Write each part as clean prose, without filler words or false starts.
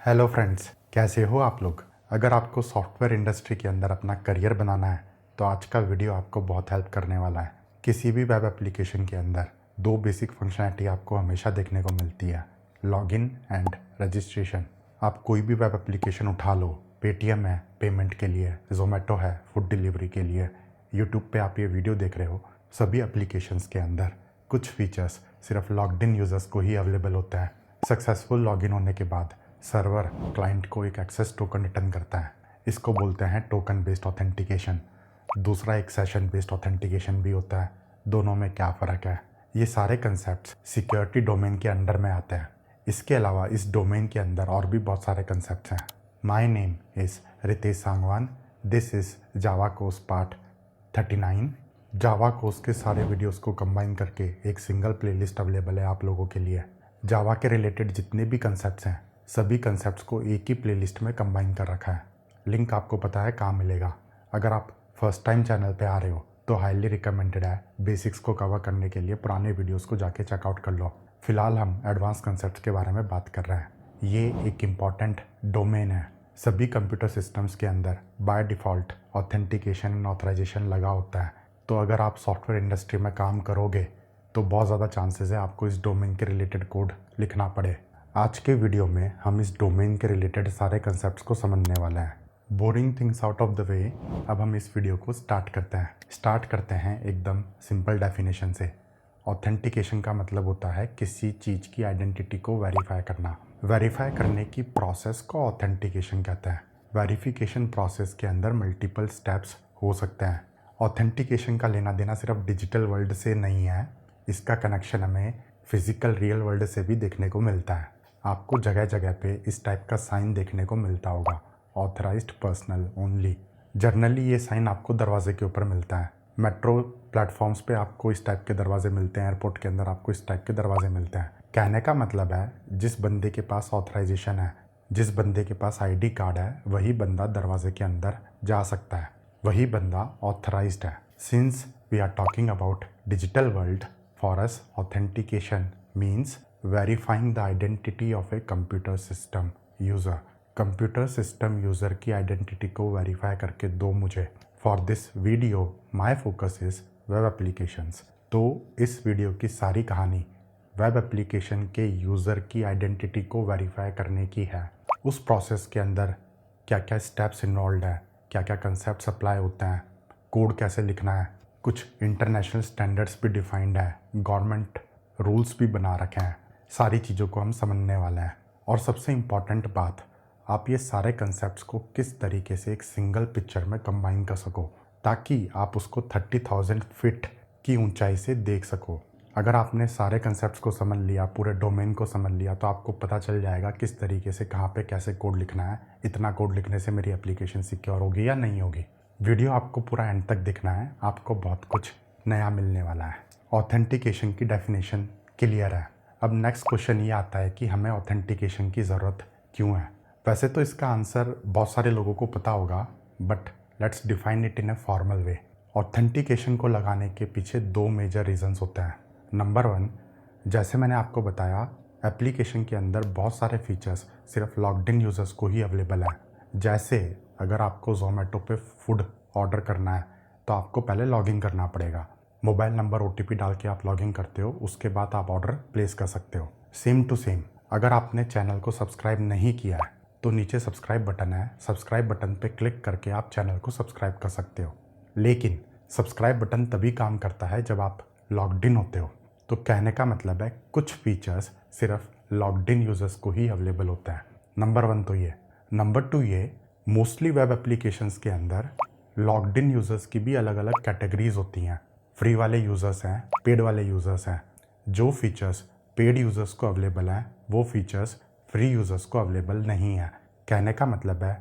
Hello friends, कैसे हो आप लोग। अगर आपको सॉफ्टवेयर इंडस्ट्री के अंदर अपना करियर बनाना है तो आज का वीडियो आपको बहुत हेल्प करने वाला है। किसी भी वेब एप्लीकेशन के अंदर दो बेसिक फंक्शनैलिटी आपको हमेशा देखने को मिलती है, लॉगिन एंड रजिस्ट्रेशन। आप कोई भी वेब एप्लीकेशन उठा लो, पेटीएम है पेमेंट के लिए, जोमेटो है फूड डिलीवरी के लिए, यूट्यूब पे आप ये वीडियो देख रहे हो, सभी एप्लीकेशंस के अंदर कुछ फीचर्स सिर्फ लॉग्ड इन यूज़र्स को ही अवेलेबल होता है। सक्सेसफुल लॉगिन होने के बाद सर्वर क्लाइंट को एक एक्सेस टोकन रिटर्न करता है। इसको बोलते हैं टोकन बेस्ड ऑथेंटिकेशन। दूसरा एक सेशन बेस्ड ऑथेंटिकेशन भी होता है। दोनों में क्या फ़र्क है? ये सारे कंसेप्ट सिक्योरिटी डोमेन के अंडर में आते हैं। इसके अलावा इस डोमेन के अंदर और भी बहुत सारे कंसेप्ट हैं। My name is Ritesh Sangwan. This is Java course part 39। Java course के सारे वीडियोस को कंबाइन करके एक सिंगल प्लेलिस्ट अवेलेबल है आप लोगों के लिए। जावा के रिलेटेड जितने भी कंसेप्ट्स हैं सभी कंसेप्ट्स को एक ही प्लेलिस्ट में कंबाइन कर रखा है। लिंक आपको पता है कहाँ मिलेगा। अगर आप फर्स्ट टाइम चैनल पे आ रहे हो तो हाईली रिकमेंडेड है बेसिक्स को कवर करने के लिए पुराने वीडियोस को जाके चेकआउट कर लो। फिलहाल हम एडवांस कंसेप्ट्स के बारे में बात कर रहे हैं। ये एक इम्पॉर्टेंट डोमेन है। सभी कंप्यूटर सिस्टम्स के अंदर by default authentication and authorisation लगा होता है। तो अगर आप सॉफ्टवेयर इंडस्ट्री में काम करोगे तो बहुत ज़्यादा चांसेस है आपको इस डोमेन के रिलेटेड कोड लिखना पड़े। आज के वीडियो में हम इस डोमेन के रिलेटेड सारे कंसेप्ट्स को समझने वाले हैं। Boring things out of the way, अब हम इस वीडियो को स्टार्ट करते हैं एकदम सिंपल डेफिनेशन से। ऑथेंटिकेशन का मतलब होता है किसी चीज़ की आइडेंटिटी को वेरीफाई करना। वेरीफाई करने की प्रोसेस को ऑथेंटिकेशन कहते हैं। वेरिफिकेशन प्रोसेस के अंदर मल्टीपल स्टेप्स हो सकते हैं। ऑथेंटिकेशन का लेना देना सिर्फ डिजिटल वर्ल्ड से नहीं है, इसका कनेक्शन हमें फिजिकल रियल वर्ल्ड से भी देखने को मिलता है। आपको जगह जगह पे इस टाइप का साइन देखने को मिलता होगा, ऑथराइज्ड पर्सनल ओनली। जर्नली ये साइन आपको दरवाजे के ऊपर मिलता है। मेट्रो प्लेटफॉर्म्स पे आपको इस टाइप के दरवाजे मिलते हैं, एयरपोर्ट के अंदर आपको इस टाइप के दरवाजे मिलते हैं। कहने का मतलब है जिस बंदे के पास ऑथराइजेशन है, जिस बंदे के पास आईडी कार्ड है, वही बंदा दरवाजे के अंदर जा सकता है, वही बंदा ऑथराइज्ड है। Since we are talking about digital world, for us authentication means verifying the identity of a computer system user। Computer system user की आइडेंटिटी को वेरीफाई करके दो मुझे। For this video my focus is web applications. तो इस video की सारी कहानी वेब एप्लीकेशन के यूज़र की आइडेंटिटी को वेरीफाई करने की है। उस प्रोसेस के अंदर क्या क्या स्टेप्स इन्वॉल्व है, क्या क्या कंसेप्ट अप्लाई होते हैं, कोड कैसे लिखना है, कुछ इंटरनेशनल स्टैंडर्ड्स भी डिफाइंड है, गवर्नमेंट रूल्स भी बना रखे हैं। सारी चीज़ों को हम समझने वाले हैं। और सबसे इम्पॉर्टेंट बात, आप ये सारे कंसेप्ट्स को किस तरीके से एक सिंगल पिक्चर में कंबाइन कर सको ताकि आप उसको 30,000 फीट की ऊंचाई से देख सको। अगर आपने सारे कंसेप्ट्स को समझ लिया, पूरे डोमेन को समझ लिया, तो आपको पता चल जाएगा किस तरीके से कहाँ पे कैसे कोड लिखना है। इतना कोड लिखने से मेरी एप्लीकेशन सिक्योर होगी या नहीं होगी। वीडियो आपको पूरा एंड तक देखना है, आपको बहुत कुछ नया मिलने वाला है। ऑथेंटिकेशन की डेफिनेशन क्लियर है। अब नेक्स्ट क्वेश्चन ये आता है कि हमें ऑथेंटिकेशन की ज़रूरत क्यों है। वैसे तो इसका आंसर बहुत सारे लोगों को पता होगा, but let's define it in a formal way. Authentication को लगाने के पीछे दो मेजर रीजंस होते हैं। नंबर 1, जैसे मैंने आपको बताया, एप्लीकेशन के अंदर बहुत सारे फीचर्स सिर्फ लॉग्ड इन यूज़र्स को ही अवेलेबल है। जैसे अगर आपको जोमेटो पे फूड ऑर्डर करना है तो आपको पहले लॉगिन करना पड़ेगा। मोबाइल नंबर OTP डाल के आप लॉगिन करते हो, उसके बाद आप ऑर्डर प्लेस कर सकते हो। सेम टू सेम, अगर आपने चैनल को सब्सक्राइब नहीं किया है तो नीचे सब्सक्राइब बटन है, सब्सक्राइब बटन पे क्लिक करके आप चैनल को सब्सक्राइब कर सकते हो। लेकिन सब्सक्राइब बटन तभी काम करता है जब आप लॉग्ड इन होते हो। तो कहने का मतलब है कुछ फीचर्स सिर्फ लॉग्ड इन यूज़र्स को ही अवेलेबल होता है। नंबर 1 तो ये। नंबर 2 ये, मोस्टली वेब एप्लीकेशंस के अंदर लॉग्ड इन यूज़र्स की भी अलग अलग कैटेगरीज होती हैं। फ्री वाले यूज़र्स हैं, पेड वाले यूज़र्स हैं। जो फीचर्स पेड यूज़र्स को अवेलेबल हैं वो फीचर्स फ्री यूज़र्स को अवेलेबल नहीं है। कहने का मतलब है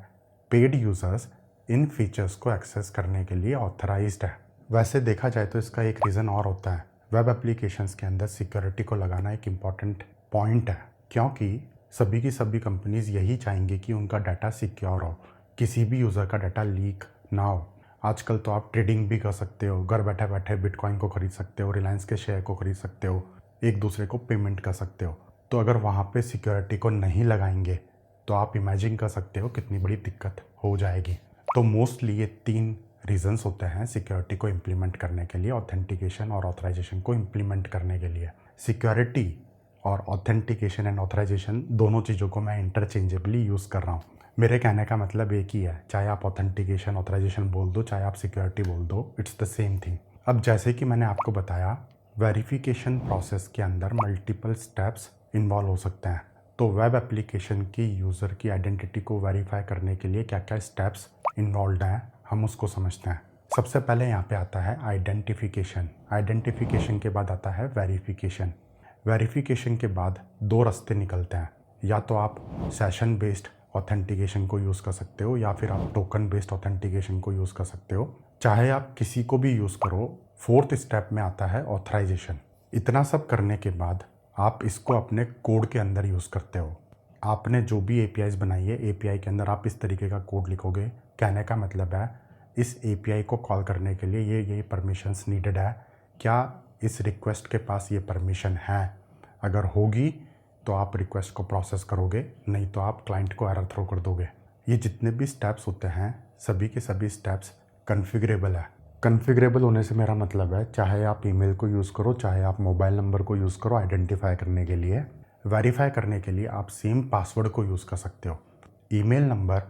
पेड यूज़र्स इन फीचर्स को एक्सेस करने के लिए ऑथराइज्ड है। वैसे देखा जाए तो इसका एक रीज़न और होता है। वेब एप्लीकेशंस के अंदर सिक्योरिटी को लगाना एक इम्पॉर्टेंट पॉइंट है, क्योंकि सभी की सभी कंपनीज़ यही चाहेंगी कि उनका डाटा सिक्योर हो, किसी भी यूज़र का डाटा लीक ना हो। आजकल तो आप ट्रेडिंग भी कर सकते हो, घर बैठे बैठे बिटकॉइन को खरीद सकते हो, रिलायंस के शेयर को खरीद सकते हो, एक दूसरे को पेमेंट कर सकते हो। तो अगर वहाँ पे सिक्योरिटी को नहीं लगाएंगे तो आप इमेजिन कर सकते हो कितनी बड़ी दिक्कत हो जाएगी। तो मोस्टली ये 3 रीजंस होते हैं सिक्योरिटी को इम्प्लीमेंट करने के लिए, ऑथेंटिकेशन और ऑथराइजेशन को इम्प्लीमेंट करने के लिए। सिक्योरिटी और ऑथेंटिकेशन एंड ऑथराइजेशन दोनों चीज़ों को मैं इंटरचेंजेबली यूज़ कर रहा हूँ। मेरे कहने का मतलब एक ही है, चाहे आप ऑथेंटिकेशन ऑथराइजेशन बोल दो, चाहे आप सिक्योरिटी बोल दो, इट्स द सेम थिंग। अब जैसे कि मैंने आपको बताया, वेरिफिकेशन प्रोसेस के अंदर मल्टीपल स्टेप्स इन्वॉल्व हो सकते हैं। तो वेब एप्लीकेशन की यूज़र की आइडेंटिटी को वेरीफाई करने के लिए क्या क्या स्टेप्स इन्वॉल्व हैं, हम उसको समझते हैं। सबसे पहले यहाँ पे आता है आइडेंटिफिकेशन। आइडेंटिफिकेशन के बाद आता है वेरिफिकेशन। वेरिफिकेशन के बाद 2 रास्ते निकलते हैं, या तो आप सेशन बेस्ड ऑथेंटिकेशन को यूज़ कर सकते हो या फिर आप टोकन बेस्ड ऑथेंटिकेशन को यूज़ कर सकते हो। चाहे आप किसी को भी यूज़ करो, 4th स्टेप में आता है ऑथराइजेशन। इतना सब करने के बाद आप इसको अपने कोड के अंदर यूज़ करते हो। आपने जो भी APIs बनाई है, API के अंदर आप इस तरीके का कोड लिखोगे। कहने का मतलब है, इस API को कॉल करने के लिए ये परमिशंस नीडेड है, क्या इस रिक्वेस्ट के पास ये परमिशन है। अगर होगी तो आप रिक्वेस्ट को प्रोसेस करोगे, नहीं तो आप क्लाइंट को एरर थ्रो कर दोगे। ये जितने भी स्टेप्स होते हैं, सभी के सभी स्टेप्स कन्फिगरेबल है। कन्फिगरेबल होने से मेरा मतलब है, चाहे आप ईमेल को यूज़ करो, चाहे आप मोबाइल नंबर को यूज़ करो आइडेंटिफाई करने के लिए, वेरीफाई करने के लिए आप सेम पासवर्ड को यूज़ कर सकते हो। ईमेल नंबर,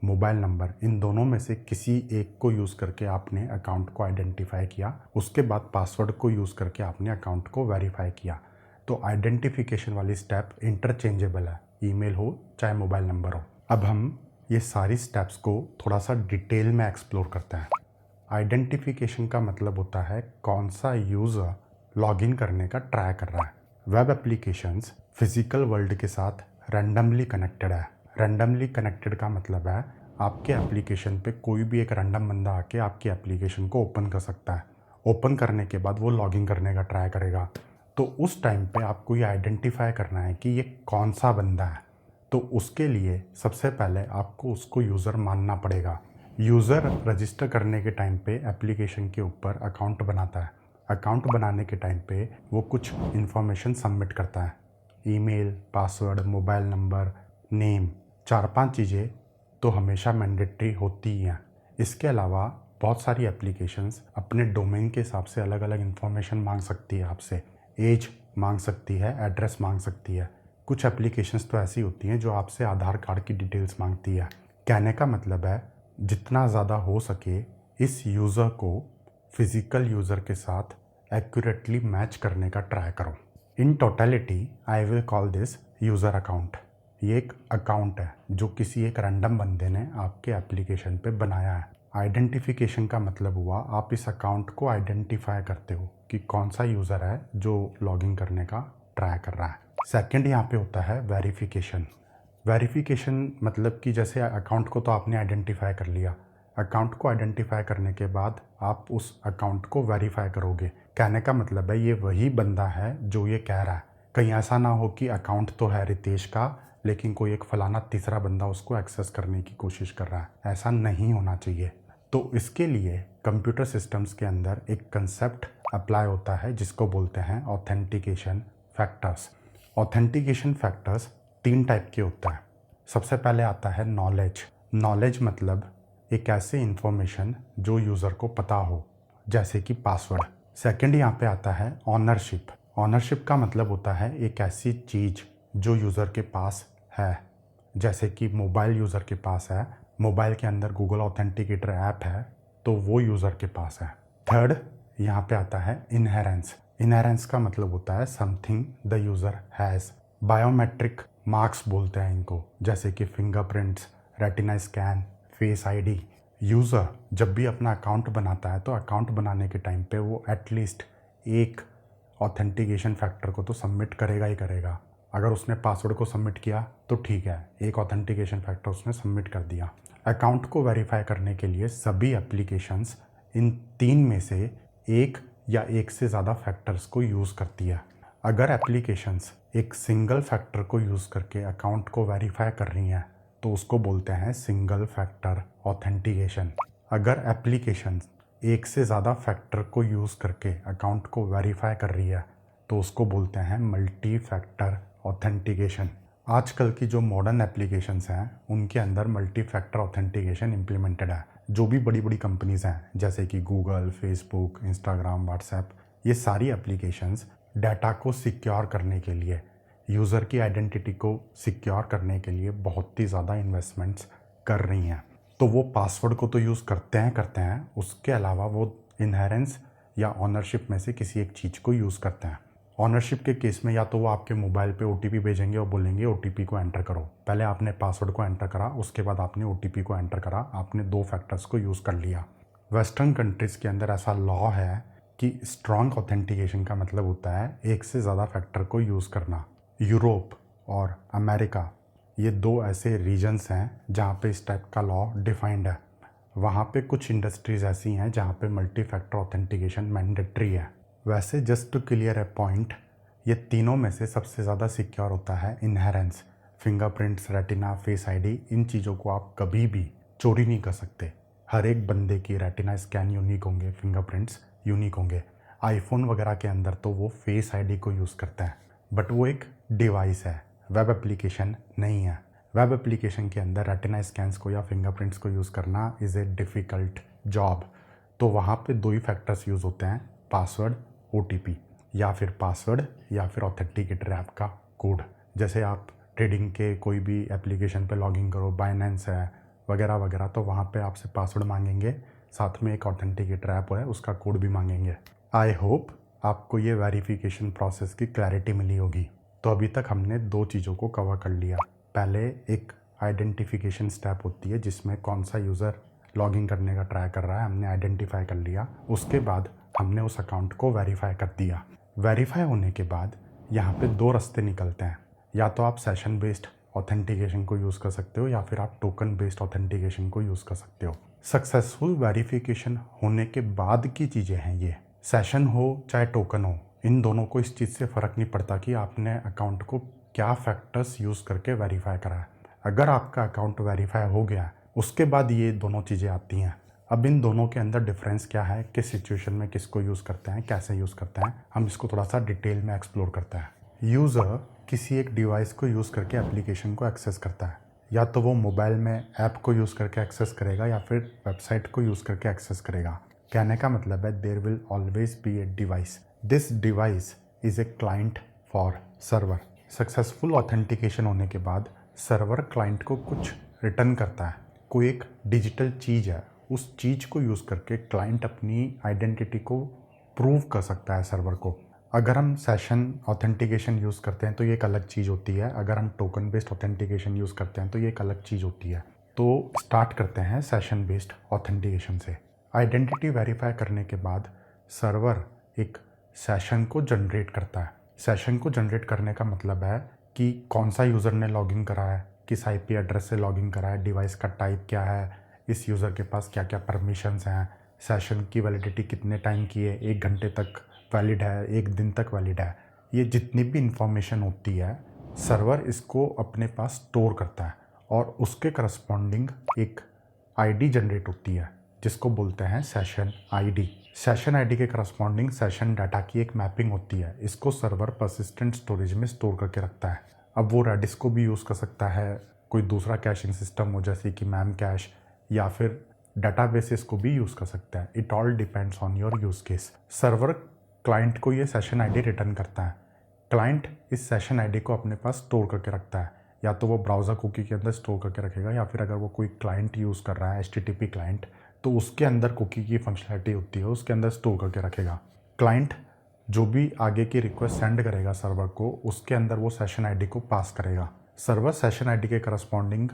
मोबाइल नंबर, इन दोनों में से किसी एक को यूज़ करके आपने अकाउंट को आइडेंटिफाई किया, उसके बाद पासवर्ड को यूज़ करके आपने अकाउंट को वेरीफाई किया। तो आइडेंटिफिकेशन वाली स्टेप इंटरचेंजेबल है, ईमेल हो चाहे मोबाइल नंबर हो। अब हम ये सारी स्टेप्स को थोड़ा सा डिटेल में एक्सप्लोर करते हैं। आइडेंटिफिकेशन का मतलब होता है कौन सा यूज़र लॉगिन करने का ट्राई कर रहा है। वेब एप्लीकेशंस फिजिकल वर्ल्ड के साथ रैंडमली कनेक्टेड है। रैंडमली कनेक्टेड का मतलब है, आपके एप्लीकेशन पे कोई भी एक रैंडम बंदा आके आपकी एप्लीकेशन को ओपन कर सकता है। ओपन करने के बाद वो लॉगिन करने का ट्राई करेगा। तो उस टाइम पे आपको ये आइडेंटिफाई करना है कि ये कौन सा बंदा है। तो उसके लिए सबसे पहले आपको उसको यूज़र मानना पड़ेगा। यूज़र रजिस्टर करने के टाइम पे एप्लीकेशन के ऊपर अकाउंट बनाता है। अकाउंट बनाने के टाइम पे वो कुछ इन्फॉर्मेशन सबमिट करता है, email, password, mobile number, name, 4-5 चीज़ें तो हमेशा मैंडेटरी होती ही हैं। इसके अलावा बहुत सारी एप्लीकेशंस अपने डोमेन के हिसाब से अलग अलग इन्फॉर्मेशन मांग सकती है आपसे। एज मांग सकती है, एड्रेस मांग सकती है। कुछ एप्लीकेशंस तो ऐसी होती हैं जो आपसे आधार कार्ड की डिटेल्स मांगती है। कहने का मतलब है, जितना ज़्यादा हो सके इस यूज़र को फिज़िकल यूज़र के साथ एक्यूरेटली मैच करने का ट्राई करो। In totality I will call this user account. ये एक अकाउंट है जो किसी एक रैंडम बंदे ने आपके एप्लीकेशन पे बनाया है। आइडेंटिफिकेशन का मतलब हुआ, आप इस अकाउंट को आइडेंटिफाई करते हो कि कौन सा यूज़र है जो लॉगिन करने का ट्राई कर रहा है। सेकंड यहाँ पे होता है वेरिफिकेशन। वेरिफिकेशन मतलब कि जैसे अकाउंट को तो आपने आइडेंटिफाई कर लिया, अकाउंट को आइडेंटिफाई करने के बाद आप उस अकाउंट को वेरीफाई करोगे। कहने का मतलब है, ये वही बंदा है जो ये कह रहा है। कहीं ऐसा ना हो कि अकाउंट तो है रितेश का, लेकिन कोई एक फलाना तीसरा बंदा उसको एक्सेस करने की कोशिश कर रहा है। ऐसा नहीं होना चाहिए। तो इसके लिए कंप्यूटर सिस्टम्स के अंदर एक कंसेप्ट अप्लाई होता है जिसको बोलते हैं authentication factors. Authentication factors 3 type के होता है। सबसे पहले आता है नॉलेज। नॉलेज मतलब एक ऐसे इन्फॉर्मेशन जो यूज़र को पता हो, जैसे कि पासवर्ड। सेकंड यहाँ पे आता है ऑनरशिप। ऑनरशिप का मतलब होता है एक ऐसी चीज़ जो यूज़र के पास है, जैसे कि मोबाइल यूज़र के पास है, मोबाइल के अंदर गूगल ऑथेंटिकेटर ऐप है, तो वो यूज़र के पास है। थर्ड यहाँ पे आता है इनहेरेंस। इनहेरेंस का मतलब होता है something the user has. Biometric marks बोलते हैं इनको, जैसे कि fingerprints, retina scan, face ID. User जब भी अपना अकाउंट बनाता है तो अकाउंट बनाने के टाइम पे वो एटलीस्ट एक ऑथेंटिकेशन फैक्टर को तो सबमिट करेगा ही करेगा। अगर उसने पासवर्ड को सबमिट किया तो ठीक है, एक ऑथेंटिकेशन फैक्टर उसने सबमिट कर दिया। अकाउंट को वेरीफाई करने के लिए सभी एप्लीकेशंस इन 3 में से एक या एक से ज़्यादा फैक्टर्स को यूज़ करती है। अगर एप्लीकेशंस एक सिंगल फैक्टर को यूज़ करके अकाउंट को वेरीफाई कर रही हैं तो उसको बोलते हैं सिंगल फैक्टर ऑथेंटिकेशन। अगर एप्लीकेशन एक से ज़्यादा फैक्टर को यूज़ करके अकाउंट को वेरीफाई कर रही है तो उसको बोलते हैं मल्टी फैक्टर ऑथेंटिकेशन। आजकल की जो मॉडर्न एप्लीकेशंस हैं उनके अंदर मल्टी फैक्टर ऑथेंटिकेशन इम्प्लीमेंटेड है। जो भी बड़ी बड़ी कंपनीज हैं जैसे कि गूगल, फेसबुक, इंस्टाग्राम, व्हाट्सएप, ये सारी एप्लीकेशंस डाटा को सिक्योर करने के लिए, यूज़र की आइडेंटिटी को सिक्योर करने के लिए बहुत ही ज़्यादा इन्वेस्टमेंट्स कर रही हैं। तो वो पासवर्ड को तो यूज़ करते हैं, उसके अलावा वो इनहेरेंस या ऑनरशिप में से किसी एक चीज़ को यूज़ करते हैं। ऑनरशिप के केस में या तो वो आपके मोबाइल पे ओटीपी भेजेंगे और बोलेंगे ओटीपी को एंटर करो। पहले आपने पासवर्ड को एंटर करा, उसके बाद आपने ओटीपी को एंटर करा, आपने 2 फैक्टर्स को यूज़ कर लिया। वेस्टर्न कंट्रीज़ के अंदर ऐसा लॉ है कि स्ट्रॉन्ग ऑथेंटिकेशन का मतलब होता है एक से ज़्यादा फैक्टर को यूज़ करना। यूरोप और अमेरिका, ये 2 ऐसे रीजन्स हैं जहाँ पे इस टाइप का लॉ डिफाइंड है। वहाँ पे कुछ इंडस्ट्रीज़ ऐसी हैं जहाँ पे मल्टी फैक्टर ऑथेंटिकेशन मैंडेटरी है। वैसे just to clear a point, ये तीनों में से सबसे ज़्यादा सिक्योर होता है inherence. Fingerprints, retina, face ID, इन चीज़ों को आप कभी भी चोरी नहीं कर सकते। हर एक बंदे की रेटिना स्कैन यूनिक होंगे, फिंगरप्रिंट्स यूनिक होंगे। आईफोन वगैरह के अंदर तो वो फेस आईडी को यूज़ करते हैं, बट वो एक डिवाइस है, वेब एप्लीकेशन नहीं है। वेब एप्लीकेशन के अंदर रेटिना स्कैन्स को या फिंगरप्रिंट्स को यूज़ करना इज़ ए डिफ़िकल्ट जॉब। तो वहाँ पे 2 ही फैक्टर्स यूज़ होते हैं, पासवर्ड, ओटीपी, या फिर पासवर्ड या फिर ऑथेंटिकेटर ऐप का कोड। जैसे आप ट्रेडिंग के कोई भी एप्लीकेशन पे लॉगिन करो, बाइनेंस है वगैरह वगैरह, तो वहाँ पे आपसे पासवर्ड मांगेंगे, साथ में एक ऑथेंटिकेटर ऐप है उसका कोड भी मांगेंगे। आई होप आपको ये वेरिफिकेशन प्रोसेस की क्लैरिटी मिली होगी। तो अभी तक हमने 2 चीज़ों को कवर कर लिया। पहले एक आइडेंटिफिकेशन स्टेप होती है जिसमें कौन सा यूज़र लॉगिन करने का ट्राई कर रहा है, हमने आइडेंटिफाई कर लिया। उसके बाद हमने उस अकाउंट को वेरीफाई कर दिया। वेरीफाई होने के बाद यहाँ पे 2 रास्ते निकलते हैं। या तो आप सेशन बेस्ड ऑथेंटिकेशन को यूज़ कर सकते हो या फिर आप टोकन बेस्ड ऑथेंटिकेशन को यूज़ कर सकते हो। सक्सेसफुल वेरिफिकेशन होने के बाद की चीज़ें हैं ये। सेशन हो चाहे टोकन हो, इन दोनों को इस चीज़ से फ़र्क नहीं पड़ता कि आपने अकाउंट को क्या फैक्टर्स यूज़ करके वेरीफाई करा है। अगर आपका अकाउंट वेरीफाई हो गया उसके बाद ये दोनों चीज़ें आती हैं। अब इन दोनों के अंदर डिफरेंस क्या है, किस सिचुएशन में किसको यूज़ करते हैं, कैसे यूज़ करते हैं, हम इसको थोड़ा सा डिटेल में एक्सप्लोर करते हैं। यूज़र किसी एक डिवाइस को यूज़ करके एप्लीकेशन को एक्सेस करता है। या तो वो मोबाइल में ऐप को यूज़ करके एक्सेस करेगा या फिर वेबसाइट को यूज़ करके एक्सेस करेगा। कहने का मतलब है there will always be a device. This device is a client for server. Successful authentication होने के बाद सर्वर क्लाइंट को कुछ रिटर्न करता है, कोई एक डिजिटल चीज़ है। उस चीज़ को यूज़ करके क्लाइंट अपनी आइडेंटिटी को प्रूव कर सकता है सर्वर को। अगर हम सेशन ऑथेंटिकेशन यूज़ करते हैं तो ये एक अलग चीज़ होती है, अगर हम टोकन बेस्ड ऑथेंटिकेशन यूज़ करते हैं तो ये एक अलग चीज़ होती है। तो स्टार्ट करते हैं सेशन बेस्ड ऑथेंटिकेशन से। आइडेंटिटी वेरीफाई करने के बाद सर्वर एक सेशन को जनरेट करता है। सेशन को जनरेट करने का मतलब है कि कौन सा यूज़र ने लॉगिन करा है, किस आईपी एड्रेस से लॉगिन करा है, डिवाइस का टाइप क्या है, इस यूज़र के पास क्या क्या परमिशंस हैं, सेशन की वैलिडिटी कितने टाइम की है, 1 घंटे तक वैलिड है, 1 दिन तक वैलिड है। ये जितनी भी इंफॉर्मेशन होती है सर्वर इसको अपने पास स्टोर करता है और उसके करस्पॉन्डिंग एक आईडी जनरेट होती है जिसको बोलते हैं सेशन आईडी। सेशन आईडी के करस्पॉन्डिंग सेशन डाटा की एक मैपिंग होती है। इसको सर्वर परसिस्टेंट स्टोरेज में स्टोर करके रखता है। अब वो रेडिस को भी यूज़ कर सकता है, कोई दूसरा कैशिंग सिस्टम हो जैसे कि मैम कैश, या फिर डाटाबेसेस को भी यूज़ कर सकता है। It all depends on your use case. Server client को ये सेशन आईडी रिटर्न करता है। क्लाइंट इस सेशन आईडी को अपने पास स्टोर करके रखता है, या तो वो ब्राउज़र कुकी के अंदर स्टोर करके रखेगा या फिर अगर वो कोई क्लाइंट यूज़ कर रहा है HTTP क्लाइंट तो उसके अंदर कुकी की फंक्शनैलिटी होती है उसके अंदर स्टोर करके रखेगा। क्लाइंट जो भी आगे की रिक्वेस्ट सेंड करेगा सर्वर को उसके अंदर वो सेशन आईडी को पास करेगा। सर्वर सेशन आईडी के करस्पॉन्डिंग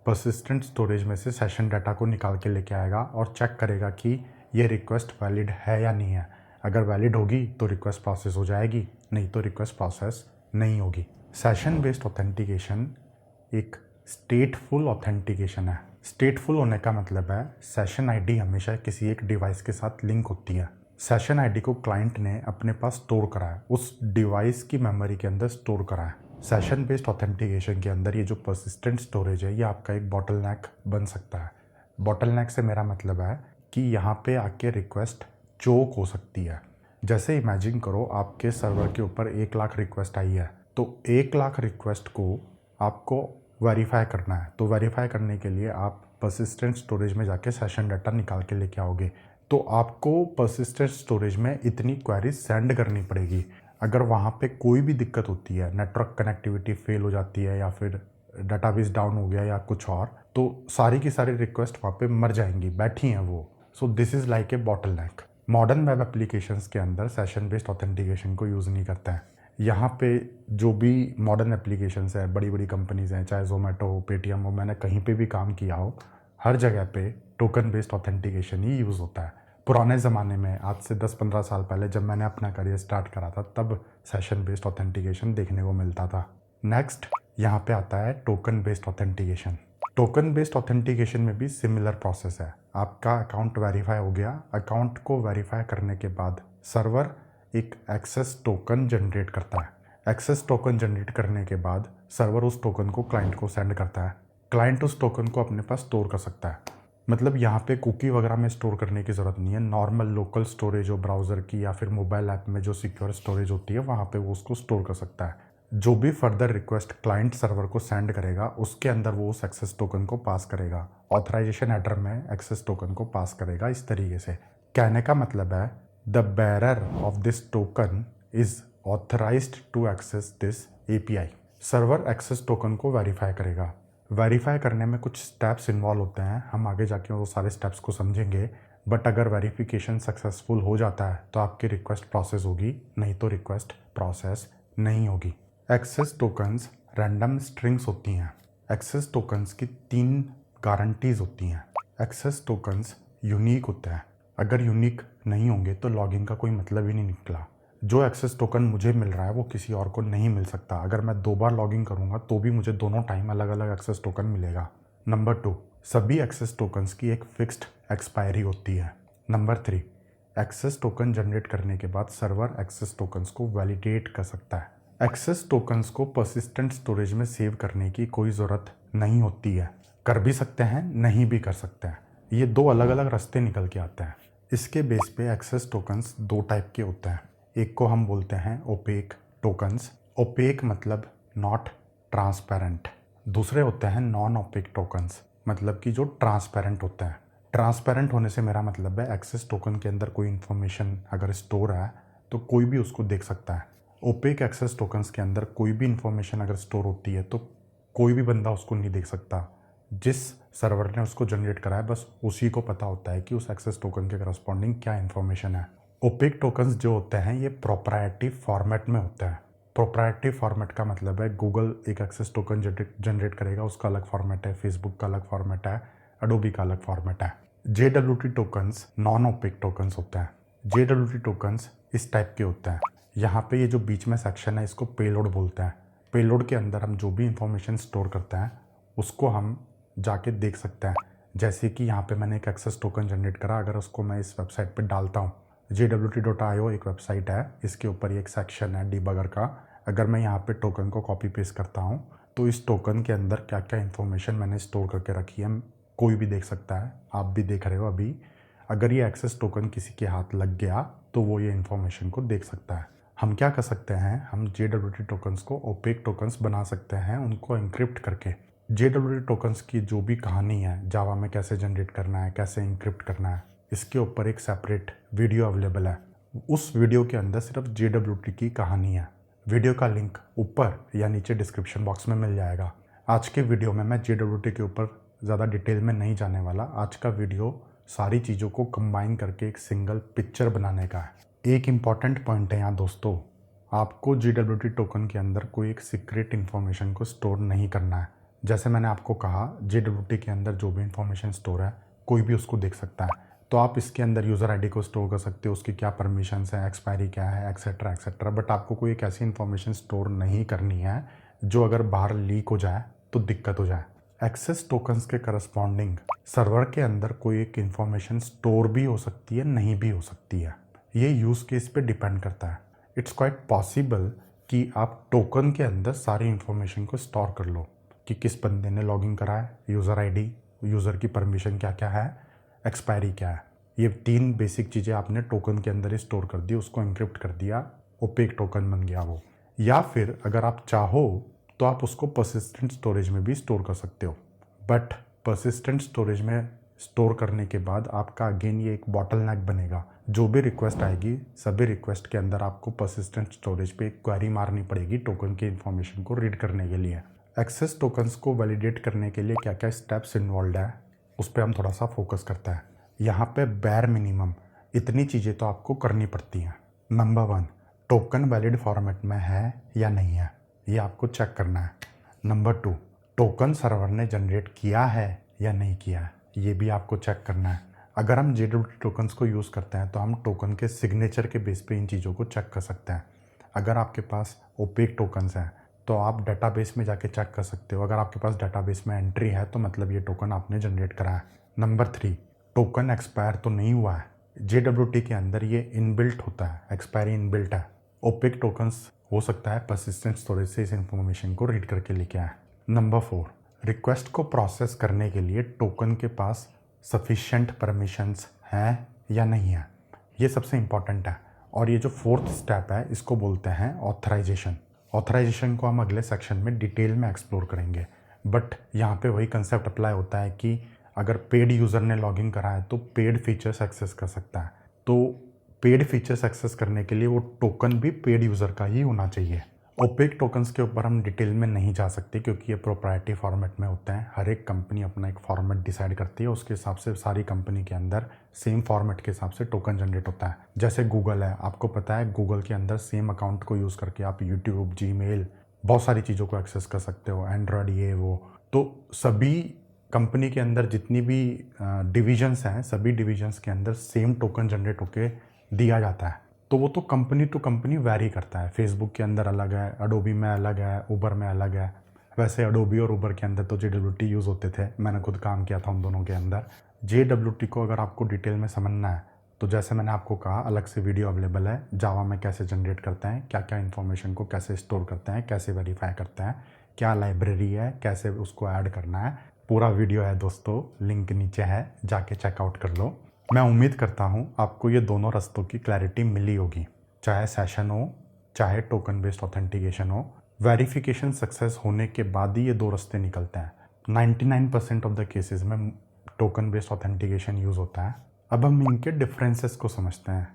परसिस्टेंट स्टोरेज में से सेशन डाटा को निकाल के लेके आएगा और चेक करेगा कि ये रिक्वेस्ट वैलिड है या नहीं है। अगर वैलिड होगी तो रिक्वेस्ट प्रोसेस हो जाएगी, नहीं तो रिक्वेस्ट प्रोसेस नहीं होगी। सेशन बेस्ड ऑथेंटिकेशन एक स्टेटफुल ऑथेंटिकेशन है। स्टेटफुल होने का मतलब है सेशन आईडी हमेशा किसी एक डिवाइस के साथ लिंक होती है। सेशन आईडी को क्लाइंट ने अपने पास स्टोर करा है, उस डिवाइस की मेमोरी के अंदर स्टोर करा है। सेशन बेस्ड ऑथेंटिकेशन के अंदर ये जो परसिस्टेंट स्टोरेज है ये आपका एक बॉटलनेक बन सकता है। बॉटलनेक से मेरा मतलब है कि यहाँ पे आके रिक्वेस्ट चोक हो सकती है। जैसे इमेजिन करो आपके सर्वर के ऊपर 1 लाख रिक्वेस्ट आई है, तो 1 लाख रिक्वेस्ट को आपको वेरीफाई करना है। तो वेरीफाई करने के लिए आप पर्सिस्टेंट स्टोरेज में जाके सेशन डाटा निकाल के लेके आओगे। तो आपको पर्सिस्टेंट स्टोरेज में इतनी क्वेरीज सेंड करनी पड़ेगी। अगर वहाँ पे कोई भी दिक्कत होती है, नेटवर्क कनेक्टिविटी फेल हो जाती है या फिर डाटाबेस डाउन हो गया या कुछ और, तो सारी की सारी रिक्वेस्ट वहाँ पे मर जाएंगी, बैठी हैं वो। So this is like a bottleneck. Modern web applications के अंदर सेशन बेस्ड ऑथेंटिकेशन को यूज़ नहीं करते हैं। यहाँ पे जो भी मॉडर्न एप्लीकेशंस है, बड़ी बड़ी कंपनीज हैं, चाहे जोमेटो हो, पेटीएम हो, मैंने कहीं पे भी काम किया हो, हर जगह पे टोकन बेस्ड ऑथेंटिकेशन ही यूज़ होता है। पुराने ज़माने में, आज से 10-15 साल पहले जब मैंने अपना करियर स्टार्ट करा था, तब सेशन बेस्ड ऑथेंटिकेशन देखने को मिलता था। नेक्स्ट यहाँ पे आता है token based authentication. Token based authentication में भी सिमिलर प्रोसेस है। आपका अकाउंट वेरीफाई हो गया, अकाउंट को वेरीफाई करने के बाद सर्वर एक एक्सेस टोकन जनरेट करता है। एक्सेस टोकन जनरेट करने के बाद सर्वर उस टोकन को क्लाइंट को सेंड करता है। क्लाइंट उस टोकन को अपने पास स्टोर कर सकता है। मतलब यहाँ पे कुकी वगैरह में स्टोर करने की ज़रूरत नहीं है। नॉर्मल लोकल स्टोरेज हो ब्राउज़र की या फिर मोबाइल ऐप में जो सिक्योर स्टोरेज होती है, वहाँ पे वो उसको स्टोर कर सकता है। जो भी फर्दर रिक्वेस्ट क्लाइंट सर्वर को सेंड करेगा, उसके अंदर वो उस एक्सेस टोकन को पास करेगा। ऑथराइजेशन हेडर में एक्सेस टोकन को पास करेगा। इस तरीके से कहने का मतलब है, the bearer of this token is authorised to access this API. Server access token को वेरीफाई करेगा। वेरीफाई करने में कुछ स्टेप्स इन्वॉल्व होते हैं, हम आगे जाके वो सारे स्टेप्स को समझेंगे। बट अगर वेरिफिकेशन सक्सेसफुल हो जाता है तो आपकी रिक्वेस्ट प्रोसेस होगी, नहीं तो रिक्वेस्ट प्रोसेस नहीं होगी। एक्सेस टोकन्स रैंडम स्ट्रिंग्स होती हैं। एक्सेस टोकन्स की 3 गारंटीज होती हैं। एक्सेस टोकन्स यूनिक होते हैं। अगर यूनिक नहीं होंगे तो लॉगिन का कोई मतलब ही नहीं निकला। जो एक्सेस टोकन मुझे मिल रहा है वो किसी और को नहीं मिल सकता। अगर मैं 2 बार लॉगिन करूँगा तो भी मुझे दोनों टाइम अलग अलग एक्सेस टोकन मिलेगा। नंबर 2, सभी एक्सेस टोकन्स की एक फिक्स्ड एक्सपायरी होती है। नंबर 3, एक्सेस टोकन जनरेट करने के बाद सर्वर एक्सेस टोकन्स को वैलिडेट कर सकता है। एक्सेस टोकन्स को पर्सिस्टेंट स्टोरेज में सेव करने की कोई ज़रूरत नहीं होती है। कर भी सकते हैं, नहीं भी कर सकते हैं। ये 2 अलग अलग रास्ते निकल के आते हैं। इसके बेस पे एक्सेस टोकन्स 2 टाइप के होते हैं। एक को हम बोलते हैं ओपेक टोकन्स। ओपेक मतलब नॉट ट्रांसपेरेंट। दूसरे होते हैं नॉन ओपेक टोकन्स, मतलब कि जो ट्रांसपेरेंट होते हैं। ट्रांसपेरेंट होने से मेरा मतलब है एक्सेस टोकन के अंदर कोई इन्फॉर्मेशन अगर स्टोर है तो कोई भी उसको देख सकता है। ओपेक एक्सेस टोकन्स के अंदर कोई भी इन्फॉर्मेशन अगर स्टोर होती है तो कोई भी बंदा उसको नहीं देख सकता। जिस सर्वर ने उसको जनरेट करा है बस उसी को पता होता है कि उस एक्सेस टोकन के करस्पॉन्डिंग क्या इन्फॉर्मेशन है। ओपेक टोकन्स जो होते हैं ये प्रोप्राइटरी फॉर्मेट में होते हैं। प्रोप्राइटरी फॉर्मेट का मतलब है गूगल एक एक्सेस टोकन जनरेट करेगा, उसका अलग फॉर्मेट है, फेसबुक का अलग फॉर्मेट है, एडोबी का अलग फॉर्मेट है। JWT tokens non opaque tokens होते हैं। JWT टोकन्स इस टाइप के होते हैं। यहाँ पे ये जो बीच में सेक्शन है इसको पेलोड बोलते हैं। पेलोड के अंदर हम जो भी इंफॉर्मेशन स्टोर करते हैं उसको हम जाके देख सकते हैं। जैसे कि यहाँ पे मैंने एक एक्सेस टोकन जनरेट करा, अगर उसको मैं इस वेबसाइट पे डालता हूँ, jwt.io एक वेबसाइट है, इसके ऊपर एक सेक्शन है डीबगर का। अगर मैं यहाँ पे टोकन को कॉपी पेस्ट करता हूँ तो इस टोकन के अंदर क्या क्या इन्फॉर्मेशन मैंने स्टोर करके रखी है कोई भी देख सकता है। आप भी देख रहे हो अभी। अगर ये एक्सेस टोकन किसी के हाथ लग गया तो वो ये इन्फॉर्मेशन को देख सकता है। हम क्या कर सकते हैं, हम JWT टोकन्स को ओपेक टोकन्स बना सकते हैं, उनको इंक्रिप्ट करके। JWT टोकन्स की जो भी कहानी है, जावा में कैसे जनरेट करना है, कैसे इंक्रिप्ट करना है, इसके ऊपर एक सेपरेट वीडियो अवेलेबल है। उस वीडियो के अंदर सिर्फ JWT की कहानी है। वीडियो का लिंक ऊपर या नीचे डिस्क्रिप्शन बॉक्स में मिल जाएगा। आज के वीडियो में मैं JWT के ऊपर ज़्यादा डिटेल में नहीं जाने वाला। आज का वीडियो सारी चीज़ों को कंबाइन करके एक सिंगल पिक्चर बनाने का है। एक इम्पॉर्टेंट पॉइंट है यहाँ दोस्तों, आपको JWT टोकन के अंदर कोई एक सीक्रेट इन्फॉर्मेशन को स्टोर नहीं करना है। जैसे मैंने आपको कहा, JWT के अंदर जो भी इन्फॉर्मेशन स्टोर है कोई भी उसको देख सकता है। तो आप इसके अंदर यूज़र आईडी को स्टोर कर सकते हो, उसकी क्या परमिशंस हैं, एक्सपायरी क्या है, एक्सेट्रा एक्सेट्रा। बट आपको कोई एक ऐसी इन्फॉर्मेशन स्टोर नहीं करनी है जो अगर बाहर लीक हो जाए तो दिक्कत हो जाए। एक्सेस टोकन्स के करस्पॉन्डिंग सर्वर के अंदर कोई एक इन्फॉर्मेशन स्टोर भी हो सकती है, नहीं भी हो सकती है। ये यूज़ केस पे डिपेंड करता है। इट्स क्वाइट पॉसिबल कि आप टोकन के अंदर सारी इन्फॉर्मेशन को स्टोर कर लो कि किस बंदे ने लॉगिन करा है, यूज़र आईडी, यूज़र की परमिशन क्या क्या है, एक्सपायरी क्या है। ये 3 बेसिक चीज़ें आपने टोकन के अंदर ही स्टोर कर दी, उसको इंक्रिप्ट कर दिया, ओपेक टोकन बन गया वो। या फिर अगर आप चाहो तो आप उसको परसिस्टेंट स्टोरेज में भी स्टोर कर सकते हो। बट परसिस्टेंट स्टोरेज में स्टोर करने के बाद आपका अगेन ये एक बॉटलनेक बनेगा। जो भी रिक्वेस्ट आएगी सभी रिक्वेस्ट के अंदर आपको परसिस्टेंट स्टोरेज पे एक क्वेरी मारनी पड़ेगी टोकन की इन्फॉर्मेशन को रीड करने के लिए। एक्सेस टोकन्स को वैलिडेट करने के लिए क्या क्या स्टेप्स इन्वॉल्व है उस पर हम थोड़ा सा फोकस करते हैं। यहाँ पे बैर मिनिमम इतनी चीज़ें तो आपको करनी पड़ती हैं। नंबर 1, टोकन वैलिड फॉर्मेट में है या नहीं है, ये आपको चेक करना है। नंबर 2, टोकन सर्वर ने जनरेट किया है या नहीं किया है, ये भी आपको चेक करना है। अगर हम JWT टोकन्स को यूज़ करते हैं तो हम टोकन के सिग्नेचर के बेस पे इन चीज़ों को चेक कर सकते हैं। अगर आपके पास ओपेक टोकन्स हैं तो आप डेटाबेस में जाके चेक कर सकते हो। अगर आपके पास डेटाबेस में एंट्री है तो मतलब ये टोकन आपने जनरेट करा है। नंबर 3, टोकन एक्सपायर तो नहीं हुआ है। JWT के अंदर ये इनबिल्ट होता है, एक्सपायरी इनबिल्ट है। ओपेक टोकन्स हो सकता है परसिस्टेंट स्टोरेज से इस इंफॉर्मेशन को रीड करके लेके आए। नंबर 4, रिक्वेस्ट को प्रोसेस करने के लिए टोकन के पास सफिशिएंट परमिशंस हैं या नहीं है, ये सबसे इम्पॉर्टेंट है। और ये जो 4th स्टेप है इसको बोलते हैं ऑथराइजेशन। ऑथराइजेशन को हम अगले सेक्शन में डिटेल में एक्सप्लोर करेंगे। बट यहाँ पे वही कंसेप्ट अप्लाई होता है कि अगर पेड यूज़र ने लॉगिन करा है तो पेड फीचर्स एक्सेस कर सकता है। तो पेड फीचर्स एक्सेस करने के लिए वो टोकन भी पेड यूज़र का ही होना चाहिए। ओपेक टोकन्स के ऊपर हम डिटेल में नहीं जा सकते क्योंकि ये प्रोप्राइटरी फॉर्मेट में होते हैं। हर एक कंपनी अपना एक फॉर्मेट डिसाइड करती है, उसके हिसाब से सारी कंपनी के अंदर सेम फॉर्मेट के हिसाब से टोकन जनरेट होता है। जैसे गूगल है, आपको पता है गूगल के अंदर सेम अकाउंट को यूज़ करके आप यूट्यूब, जीमेल, बहुत सारी चीज़ों को एक्सेस कर सकते हो, एंड्रॉयड ये वो। तो सभी कंपनी के अंदर जितनी भी डिविजन्स हैं सभी डिविजन्स के अंदर सेम टोकन जनरेट होके दिया जाता है। तो वो तो कंपनी टू कंपनी वैरी करता है। फेसबुक के अंदर अलग है, अडोबी में अलग है, उबर में अलग है। वैसे अडोबी और उबर के अंदर तो JWT यूज़ होते थे, मैंने खुद काम किया था उन दोनों के अंदर। JWT को अगर आपको डिटेल में समझना है तो जैसे मैंने आपको कहा अलग से वीडियो अवेलेबल है, जावा में कैसे जनरेट करते हैं, क्या क्या इन्फॉर्मेशन को कैसे स्टोर करते हैं, कैसे वेरीफाई करते हैं, क्या लाइब्रेरी है, कैसे उसको ऐड करना है, पूरा वीडियो है दोस्तों, लिंक नीचे है, जाके चेकआउट कर लो। मैं उम्मीद करता हूँ आपको ये दोनों रास्तों की क्लैरिटी मिली होगी, चाहे सेशन हो चाहे टोकन बेस्ड ऑथेंटिकेशन हो। वेरिफिकेशन सक्सेस होने के बाद ही ये दो रास्ते निकलते हैं। 99% ऑफ द केसेस में टोकन बेस्ड ऑथेंटिकेशन यूज़ होता है। अब हम इनके डिफरेंसेस को समझते हैं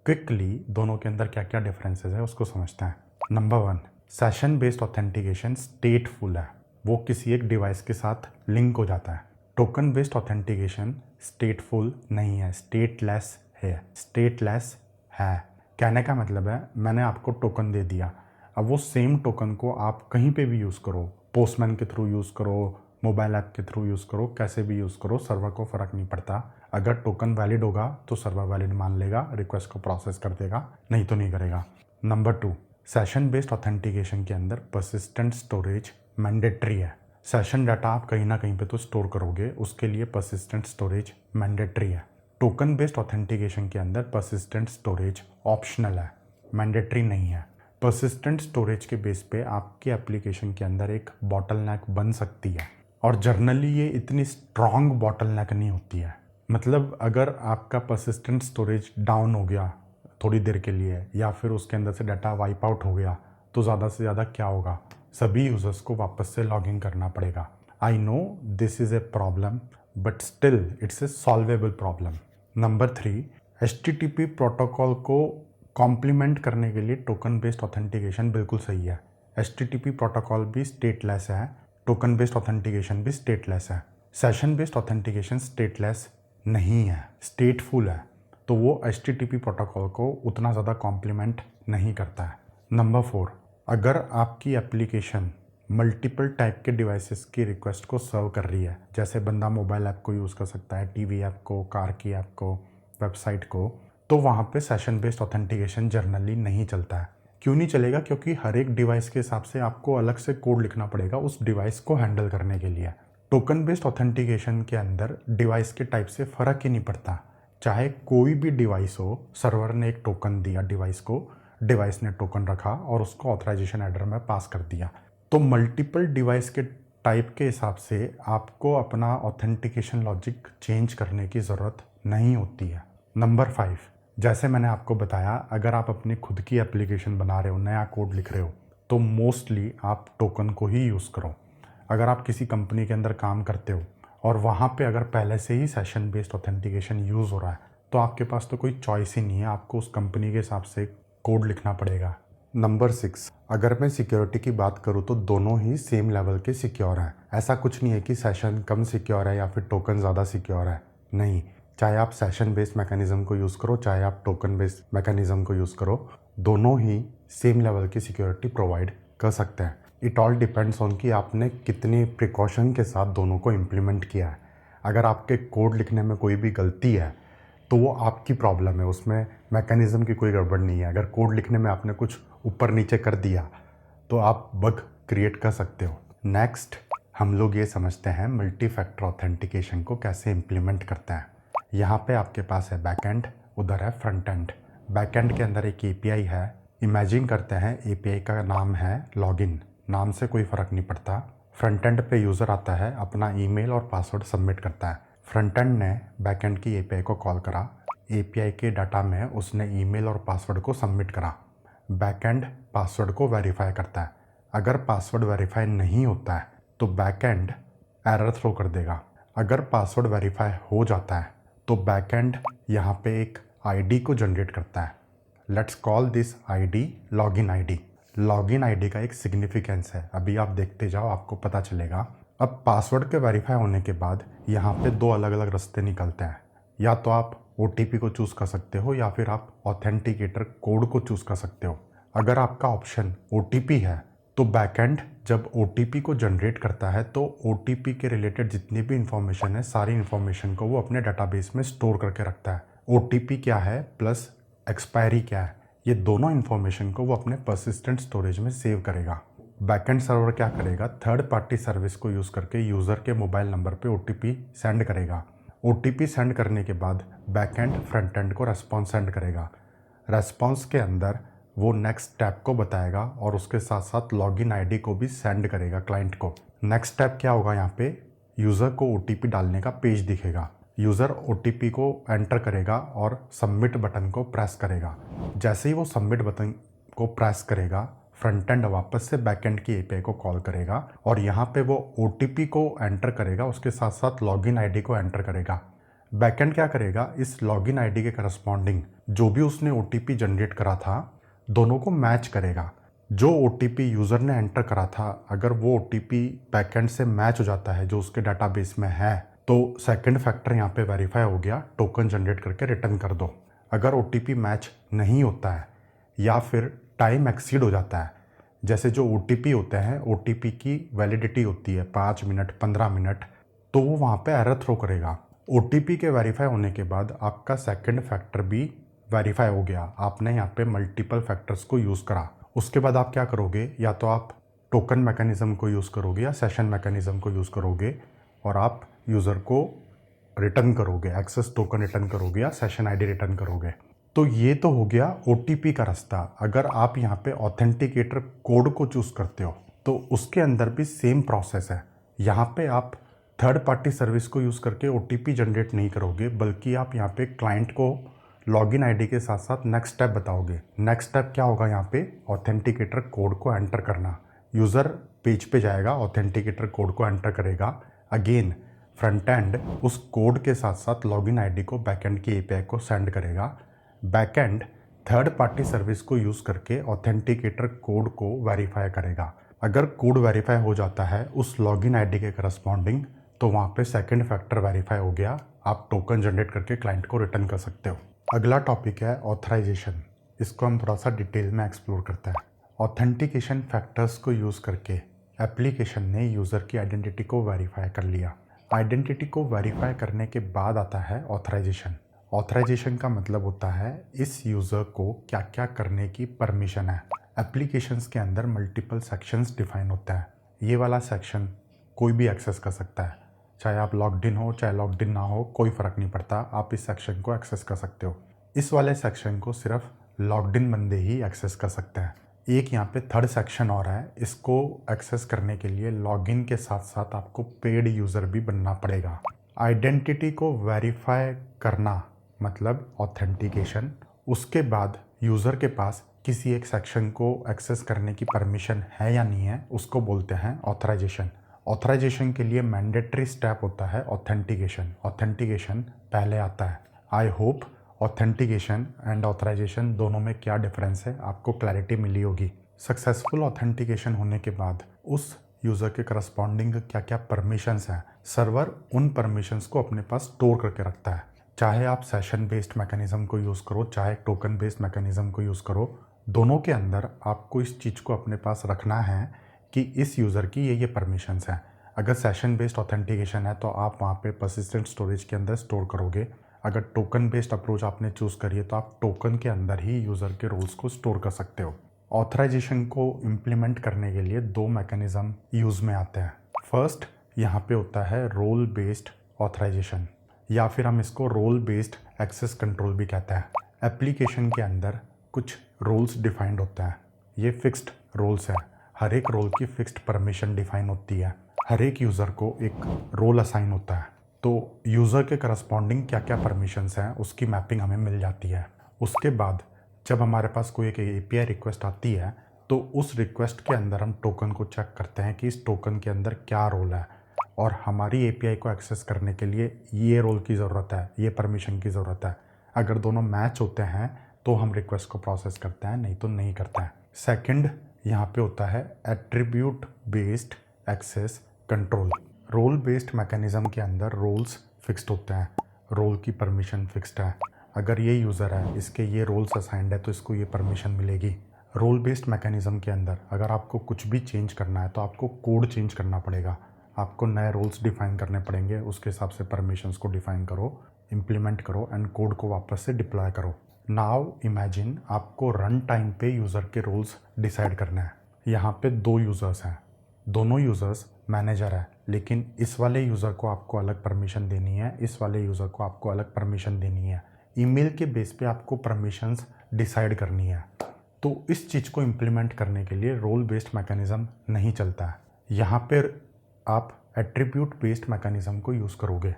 क्विकली, दोनों के अंदर क्या क्या डिफरेंसेस है उसको समझते हैं। नंबर 1, सेशन बेस्ड ऑथेंटिकेशन स्टेटफुल है, वो किसी एक डिवाइस के साथ लिंक हो जाता है। टोकन बेस्ड ऑथेंटिकेशन स्टेटफुल नहीं है, स्टेटलेस है। स्टेटलेस है कहने का मतलब है मैंने आपको टोकन दे दिया, अब वो सेम टोकन को आप कहीं पे भी यूज़ करो, पोस्टमैन के थ्रू यूज़ करो, मोबाइल ऐप के थ्रू यूज़ करो, कैसे भी यूज़ करो, सर्वर को फ़र्क नहीं पड़ता। अगर टोकन वैलिड होगा तो सर्वर वैलिड मान लेगा, रिक्वेस्ट को प्रोसेस कर देगा, नहीं तो नहीं करेगा। नंबर 2, सेशन बेस्ड ऑथेंटिकेशन के अंदर परसिस्टेंट स्टोरेज मैंडेटरी है। सेशन डाटा आप कहीं ना कहीं पे तो स्टोर करोगे, उसके लिए परसिस्टेंट स्टोरेज मैंडेटरी है। टोकन बेस्ड ऑथेंटिकेशन के अंदर परसिस्टेंट स्टोरेज ऑप्शनल है, मैंडेटरी नहीं है। परसिस्टेंट स्टोरेज के बेस पे आपके एप्लीकेशन के अंदर एक बॉटलनेक बन सकती है, और जर्नली ये इतनी स्ट्रॉन्ग बॉटलनेक नहीं होती है। मतलब अगर आपका परसिस्टेंट स्टोरेज डाउन हो गया थोड़ी देर के लिए या फिर उसके अंदर से डाटा वाइप आउट हो गया तो ज़्यादा से ज़्यादा क्या होगा, सभी यूज़र्स को वापस से लॉगिन करना पड़ेगा। I know this is a problem but still it's a solvable problem. Number 3, HTTP protocol को कॉम्प्लीमेंट करने के लिए टोकन बेस्ड ऑथेंटिकेशन बिल्कुल सही है। HTTP प्रोटोकॉल भी स्टेटलेस है, टोकन बेस्ड ऑथेंटिकेशन भी स्टेटलेस है। सेशन बेस्ड ऑथेंटिकेशन स्टेटलेस नहीं है, स्टेटफुल है, तो वो HTTP प्रोटोकॉल को उतना ज़्यादा कॉम्प्लीमेंट नहीं करता है। नंबर 4, अगर आपकी एप्लीकेशन मल्टीपल टाइप के डिवाइसेस की रिक्वेस्ट को सर्व कर रही है, जैसे बंदा मोबाइल ऐप को यूज़ कर सकता है, टीवी ऐप को, कार की ऐप को, वेबसाइट को, तो वहाँ पे सेशन बेस्ड ऑथेंटिकेशन जर्नली नहीं चलता है। क्यों नहीं चलेगा? क्योंकि हर एक डिवाइस के हिसाब से आपको अलग से कोड लिखना पड़ेगा उस डिवाइस को हैंडल करने के लिए। टोकन बेस्ड ऑथेंटिकेशन के अंदर डिवाइस के टाइप से फ़र्क ही नहीं पड़ता, चाहे कोई भी डिवाइस हो, सर्वर ने एक टोकन दिया डिवाइस को, डिवाइस ने टोकन रखा और उसको ऑथराइजेशन एडर में पास कर दिया। तो मल्टीपल डिवाइस के टाइप के हिसाब से आपको अपना ऑथेंटिकेशन लॉजिक चेंज करने की ज़रूरत नहीं होती है। नंबर 5, जैसे मैंने आपको बताया, अगर आप अपनी खुद की एप्लीकेशन बना रहे हो, नया कोड लिख रहे हो, तो तो मोस्टली आप टोकन को ही यूज़ करो। अगर आप किसी कंपनी के अंदर काम करते हो और वहाँ पे अगर पहले से ही सेशन बेस्ड ऑथेंटिकेशन यूज़ हो रहा है तो आपके पास तो कोई चॉइस ही नहीं है, आपको उस कंपनी के हिसाब से कोड लिखना पड़ेगा। नंबर 6, अगर मैं सिक्योरिटी की बात करूँ तो दोनों ही सेम लेवल के सिक्योर हैं। ऐसा कुछ नहीं है कि सेशन कम सिक्योर है या फिर टोकन ज़्यादा सिक्योर है, नहीं। चाहे आप सेशन बेस्ड मैकेनिज्म को यूज़ करो, चाहे आप टोकन बेस्ड मैकेनिज्म को यूज़ करो, दोनों ही सेम लेवल की सिक्योरिटी प्रोवाइड कर सकते हैं। इट ऑल डिपेंड्स ऑन कि आपने कितने प्रिकॉशन के साथ दोनों को इम्प्लीमेंट किया है। अगर आपके कोड लिखने में कोई भी गलती है तो वो आपकी प्रॉब्लम है, उसमें मैकेनिज़्म की कोई गड़बड़ नहीं है। अगर कोड लिखने में आपने कुछ ऊपर नीचे कर दिया तो आप बग क्रिएट कर सकते हो। नेक्स्ट हम लोग ये समझते हैं मल्टी फैक्टर ऑथेंटिकेशन को कैसे इम्प्लीमेंट करते हैं। यहाँ पे आपके पास है बैकएंड, उधर है फ्रंट एंड। बैकएंड के अंदर एक एपीआई है। इमेजिन करते हैं एपीआई का नाम है लॉगिन, नाम से कोई फ़र्क नहीं पड़ता। फ्रंट एंड पे यूज़र आता है, अपना ईमेल और पासवर्ड सबमिट करता है। फ्रंट एंड ने बैकएंड की एपीआई को कॉल करा, एपीआई के डाटा में उसने ईमेल और पासवर्ड को सबमिट करा। बैकएंड पासवर्ड को वेरीफाई करता है। अगर पासवर्ड वेरीफाई नहीं होता है तो बैकएंड एरर थ्रो कर देगा। अगर पासवर्ड वेरीफाई हो जाता है तो बैकएंड यहाँ पे एक आईडी को जनरेट करता है। Let's call this ID login ID. Login ID का एक सिग्निफिकेंस है, अभी आप देखते जाओ आपको पता चलेगा। अब पासवर्ड के वेरीफाई होने के बाद यहाँ पे दो अलग अलग रास्ते निकलते हैं। या तो आप OTP को चूज़ कर सकते हो या फिर आप ऑथेंटिकेटर कोड को चूज़ कर सकते हो। अगर आपका ऑप्शन OTP है तो बैकएंड जब OTP को जनरेट करता है तो OTP के रिलेटेड जितनी भी इंफॉर्मेशन है सारी इंफॉर्मेशन को वो अपने डाटाबेस में स्टोर करके रखता है। OTP क्या है प्लस एक्सपायरी क्या है, ये दोनों इंफॉर्मेशन को वो अपने परसिस्टेंट स्टोरेज में सेव करेगा। बैकएंड सर्वर क्या करेगा, थर्ड पार्टी सर्विस को यूज़ करके यूज़र के मोबाइल नंबर पे OTP सेंड करेगा। OTP सेंड करने के बाद बैकएंड फ्रंट एंड को रेस्पॉन्स सेंड करेगा। रेस्पॉन्स के अंदर वो नेक्स्ट स्टेप को बताएगा और उसके साथ साथ लॉगिन आईडी को भी सेंड करेगा क्लाइंट को। नेक्स्ट स्टेप क्या होगा, यहाँ पे यूज़र को OTP डालने का पेज दिखेगा। यूज़र OTP को एंटर करेगा और सबमिट बटन को प्रेस करेगा। जैसे ही वो सबमिट बटन को प्रेस करेगा फ्रंट एंड वापस से बैकएंड की एपीआई को कॉल करेगा और यहाँ पे वो OTP को एंटर करेगा, उसके साथ साथ लॉगिन आईडी को एंटर करेगा। बैकएंड क्या करेगा, इस लॉगिन आईडी के करस्पॉन्डिंग जो भी उसने OTP जनरेट करा था दोनों को मैच करेगा। जो OTP यूज़र ने एंटर करा था अगर वो OTP बैकएंड से मैच हो जाता है जो उसके डाटाबेस में है तो सेकंड फैक्टर यहाँ पे वेरीफाई हो गया, टोकन जनरेट करके रिटर्न कर दो। अगर OTP मैच नहीं होता है या फिर टाइम एक्सीड हो जाता है, जैसे जो OTP होते हैं OTP की वैलिडिटी होती है 5 मिनट 15 मिनट, तो वो वहाँ पे एरर थ्रो करेगा। OTP के वेरीफाई होने के बाद आपका सेकंड फैक्टर भी वेरीफाई हो गया, आपने यहाँ पे मल्टीपल फैक्टर्स को यूज़ करा। उसके बाद आप क्या करोगे, या तो आप टोकन मैकेनिज्म को यूज़ करोगे या सेशन मैकेनिज्म को यूज़ करोगे और आप यूज़र को रिटर्न करोगे, एक्सेस टोकन रिटर्न करोगे या सेशन आईडी रिटर्न करोगे। तो ये तो हो गया OTP का रास्ता। अगर आप यहाँ पे ऑथेंटिकेटर कोड को चूज़ करते हो तो उसके अंदर भी सेम प्रोसेस है। यहाँ पे आप थर्ड पार्टी सर्विस को यूज़ करके OTP जनरेट नहीं करोगे, बल्कि आप यहाँ पे क्लाइंट को लॉगिन आईडी के साथ साथ नेक्स्ट स्टेप बताओगे। नेक्स्ट स्टेप क्या होगा, यहाँ पे ऑथेंटिकेटर कोड को एंटर करना। यूज़र पेज पे जाएगा, ऑथेंटिकेटर कोड को एंटर करेगा। अगेन फ्रंट एंड उस कोड के साथ साथ लॉगिन आईडी को बैकएंड की एपीआई को सेंड करेगा। बैकएंड थर्ड पार्टी सर्विस को यूज़ करके ऑथेंटिकेटर कोड को वेरीफाई करेगा। अगर कोड वेरीफाई हो जाता है उस लॉगिन आईडी के करस्पॉन्डिंग तो वहाँ पे सेकंड फैक्टर वेरीफाई हो गया, आप टोकन जनरेट करके क्लाइंट को रिटर्न कर सकते हो। अगला टॉपिक है ऑथराइजेशन। इसको हम थोड़ा सा डिटेल में एक्सप्लोर करते हैं। ऑथेंटिकेशन फैक्टर्स को यूज़ करके एप्लीकेशन ने यूज़र की आइडेंटिटी को वेरीफाई कर लिया। आइडेंटिटी को वेरीफाई करने के बाद आता है ऑथराइजेशन। ऑथराइजेशन का मतलब होता है इस यूज़र को क्या क्या करने की परमिशन है। एप्लीकेशंस के अंदर मल्टीपल सेक्शंस डिफाइन होता है। ये वाला सेक्शन कोई भी एक्सेस कर सकता है, चाहे आप लॉग्ड इन हो चाहे लॉग्ड इन ना हो, कोई फ़र्क नहीं पड़ता, आप इस सेक्शन को एक्सेस कर सकते हो। इस वाले सेक्शन को सिर्फ लॉग्ड इन बंदे ही एक्सेस कर सकते हैं। एक यहाँ पे थर्ड सेक्शन और है, इसको एक्सेस करने के लिए लॉगिन के साथ साथ आपको पेड यूज़र भी बनना पड़ेगा। आइडेंटिटी को वेरीफाई करना मतलब ऑथेंटिकेशन। उसके बाद यूज़र के पास किसी एक सेक्शन को एक्सेस करने की परमिशन है या नहीं है, उसको बोलते हैं ऑथराइजेशन। ऑथराइजेशन के लिए मैंडेटरी स्टेप होता है ऑथेंटिकेशन। ऑथेंटिकेशन पहले आता है। I hope authentication and authorisation दोनों में क्या डिफरेंस है आपको क्लैरिटी मिली होगी। सक्सेसफुल ऑथेंटिकेशन होने के बाद उस यूज़र के करस्पॉन्डिंग क्या क्या परमिशंस हैं, सर्वर उन परमिशंस को अपने पास स्टोर करके रखता है। चाहे आप सेशन बेस्ड मैकेनिज्म को यूज़ करो, चाहे टोकन बेस्ड मैकेनिज्म को यूज़ करो, दोनों के अंदर आपको इस चीज़ को अपने पास रखना है कि इस यूज़र की ये परमिशंस हैं। अगर सेशन बेस्ड ऑथेंटिकेशन है तो आप वहाँ पे पर्सिस्टेंट स्टोरेज के अंदर स्टोर करोगे। अगर टोकन बेस्ड अप्रोच आपने चूज़ करी है तो आप टोकन के अंदर ही यूज़र के रोल्स को स्टोर कर सकते हो। ऑथराइजेशन को इम्प्लीमेंट करने के लिए दो मैकेनिज्म यूज़ में आते हैं। फर्स्ट यहाँ पे होता है रोल बेस्ड ऑथराइजेशन, या फिर हम इसको रोल बेस्ड एक्सेस कंट्रोल भी कहते हैं। एप्लीकेशन के अंदर कुछ रोल्स डिफाइंड होते हैं। ये फिक्स्ड रोल्स हैं। हर एक रोल की फिक्स्ड परमिशन डिफाइन होती है। हर एक यूज़र को एक रोल असाइन होता है। तो यूज़र के करस्पॉन्डिंग क्या क्या परमिशंस हैं उसकी मैपिंग हमें मिल जाती है। उसके बाद जब हमारे पास कोई एक API रिक्वेस्ट आती है तो उस रिक्वेस्ट के अंदर हम टोकन को चेक करते हैं कि इस टोकन के अंदर क्या रोल है, और हमारी API को एक्सेस करने के लिए ये रोल की ज़रूरत है, ये परमिशन की ज़रूरत है। अगर दोनों मैच होते हैं तो हम रिक्वेस्ट को प्रोसेस करते हैं, नहीं तो नहीं करते हैं। सेकंड यहाँ पे होता है attribute based access control. Role based mechanism के अंदर रोल्स फिक्स्ड होते हैं, रोल की परमिशन फिक्स्ड है। अगर ये यूज़र है, इसके ये रोल्स असाइंड है तो इसको ये परमिशन मिलेगी। रोल बेस्ड मैकेनिज्म के अंदर अगर आपको कुछ भी चेंज करना है तो आपको कोड चेंज करना पड़ेगा। आपको नए रोल्स डिफाइन करने पड़ेंगे, उसके हिसाब से परमिशंस को डिफाइन करो, इम्प्लीमेंट करो एंड कोड को वापस से डिप्लॉय करो। नाउ इमेजिन आपको रन टाइम पे यूज़र के रोल्स डिसाइड करना है। यहाँ पे दो यूज़र्स हैं, दोनों यूज़र्स मैनेजर है, लेकिन इस वाले यूज़र को आपको अलग परमिशन देनी है, इस वाले यूज़र को आपको अलग परमिशन देनी है। ईमेल के बेस पे आपको परमिशंस डिसाइड करनी है। तो इस चीज़ को इम्प्लीमेंट करने के लिए रोल बेस्ड मैकेनिज्म नहीं चलता है। यहाँ पर आप एट्रीब्यूट बेस्ड मैकेनिज्म को यूज़ करोगे।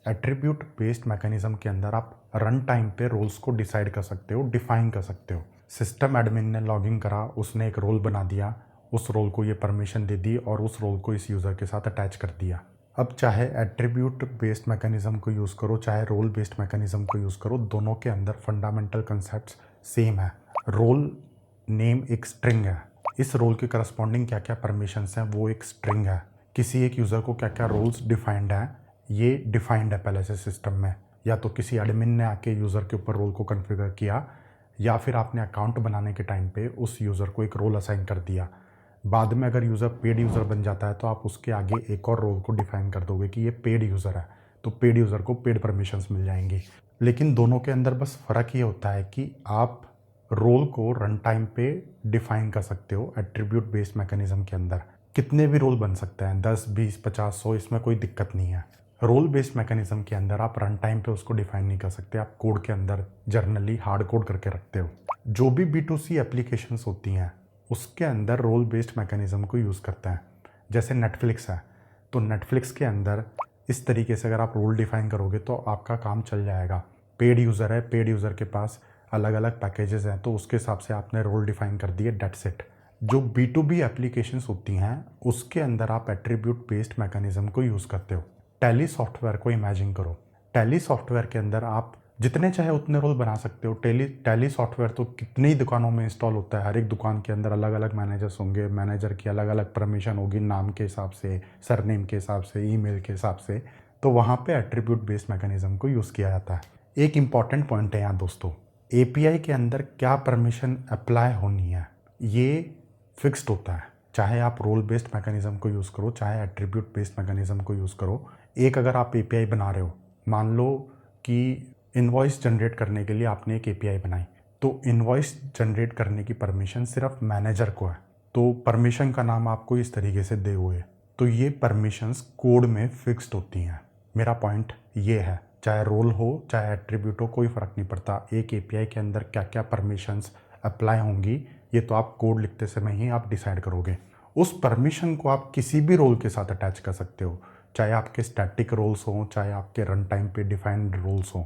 एट्रीब्यूट बेस्ड मैकेनिज्म के अंदर आप रन टाइम पे रोल्स को डिसाइड कर सकते हो, डिफाइन कर सकते हो। सिस्टम एडमिन ने लॉगिन करा, उसने एक रोल बना दिया, उस रोल को ये परमिशन दे दी और उस रोल को इस यूज़र के साथ अटैच कर दिया। अब चाहे एट्रीब्यूट बेस्ड मैकेनिज्म को यूज़ करो, चाहे रोल बेस्ड मैकेनिज्म को यूज़ करो, दोनों के अंदर फंडामेंटल कंसेप्ट सेम है। रोल नेम एक स्ट्रिंग है, इस रोल के करस्पॉन्डिंग क्या क्या परमिशंस हैं वो एक स्ट्रिंग है। किसी एक यूज़र को क्या क्या रोल्स डिफाइंड हैं ये डिफाइंड है पहले से सिस्टम में, या तो किसी एडमिन ने आके यूज़र के ऊपर रोल को कॉन्फ़िगर किया, या फिर आपने अकाउंट बनाने के टाइम पे उस यूज़र को एक रोल असाइन कर दिया। बाद में अगर यूज़र पेड यूज़र बन जाता है तो आप उसके आगे एक और रोल को डिफाइन कर दोगे कि ये पेड यूज़र है, तो पेड यूज़र को पेड परमिशंस मिल जाएंगी। लेकिन दोनों के अंदर बस फ़र्क ये होता है कि आप रोल को रन टाइम पे डिफाइन कर सकते हो। एट्रीब्यूट बेस्ड मैकेनिज्म के अंदर कितने भी रोल बन सकते हैं, 10, 20, 50, 100, इसमें कोई दिक्कत नहीं है। रोल बेस्ड मैकेनिज्म के अंदर आप रन टाइम पे उसको डिफाइन नहीं कर सकते, आप कोड के अंदर जर्नली हार्ड कोड करके रखते हो। जो भी B2C एप्लीकेशंस होती हैं उसके अंदर रोल बेस्ड मैकेनिज्म को यूज़ करते हैं। जैसे नेटफ्लिक्स है, तो नेटफ्लिक्स के अंदर इस तरीके से अगर आप रोल डिफाइन करोगे तो आपका काम चल जाएगा। पेड यूज़र है, पेड यूज़र के पास अलग अलग पैकेजेस हैं, तो उसके हिसाब से आपने रोल डिफाइन कर दिए, डेट्स इट। जो B2B एप्लीकेशंस होती हैं उसके अंदर आप एट्रीब्यूट बेस्ड मैकेनिज्म को यूज़ करते हो। टैली सॉफ्टवेयर को इमेजिन करो। टैली सॉफ्टवेयर के अंदर आप जितने चाहे उतने रोल बना सकते हो। टैली सॉफ्टवेयर तो कितनी ही दुकानों में इंस्टॉल होता है, हर एक दुकान के अंदर अलग अलग मैनेजर्स होंगे, मैनेजर की अलग अलग परमिशन होगी, नाम के हिसाब से, सरनेम के हिसाब से, ईमेल के हिसाब से। तो वहाँ पे एट्रीब्यूट बेस्ड मैकेनिज्म को यूज़ किया जाता है। एक इंपॉर्टेंट पॉइंट है यहाँ दोस्तों, API के अंदर क्या परमिशन अप्लाई होनी है ये फिक्स्ड होता है। चाहे आप रोल बेस्ड मैकेनिज्म को यूज़ करो, चाहे एट्रीब्यूट बेस्ड मैकेनिज्म को यूज़ करो। एक अगर आप API बना रहे हो, मान लो कि इनवॉइस जनरेट करने के लिए आपने एक API बनाई, तो इनवॉइस जनरेट करने की परमिशन सिर्फ मैनेजर को है, तो परमिशन का नाम आपको इस तरीके से दे हुए, तो ये परमिशंस कोड में फिक्स्ड होती हैं। मेरा पॉइंट ये है, चाहे रोल हो चाहे एट्रीब्यूट हो, कोई फ़र्क नहीं पड़ता। एक API के अंदर क्या क्या परमिशंस अप्लाई होंगी ये तो आप कोड लिखते समय ही आप डिसाइड करोगे। उस परमिशन को आप किसी भी रोल के साथ अटैच कर सकते हो, चाहे आपके स्टैटिक रोल्स हों, चाहे आपके रन टाइम पे डिफाइंड रोल्स हों,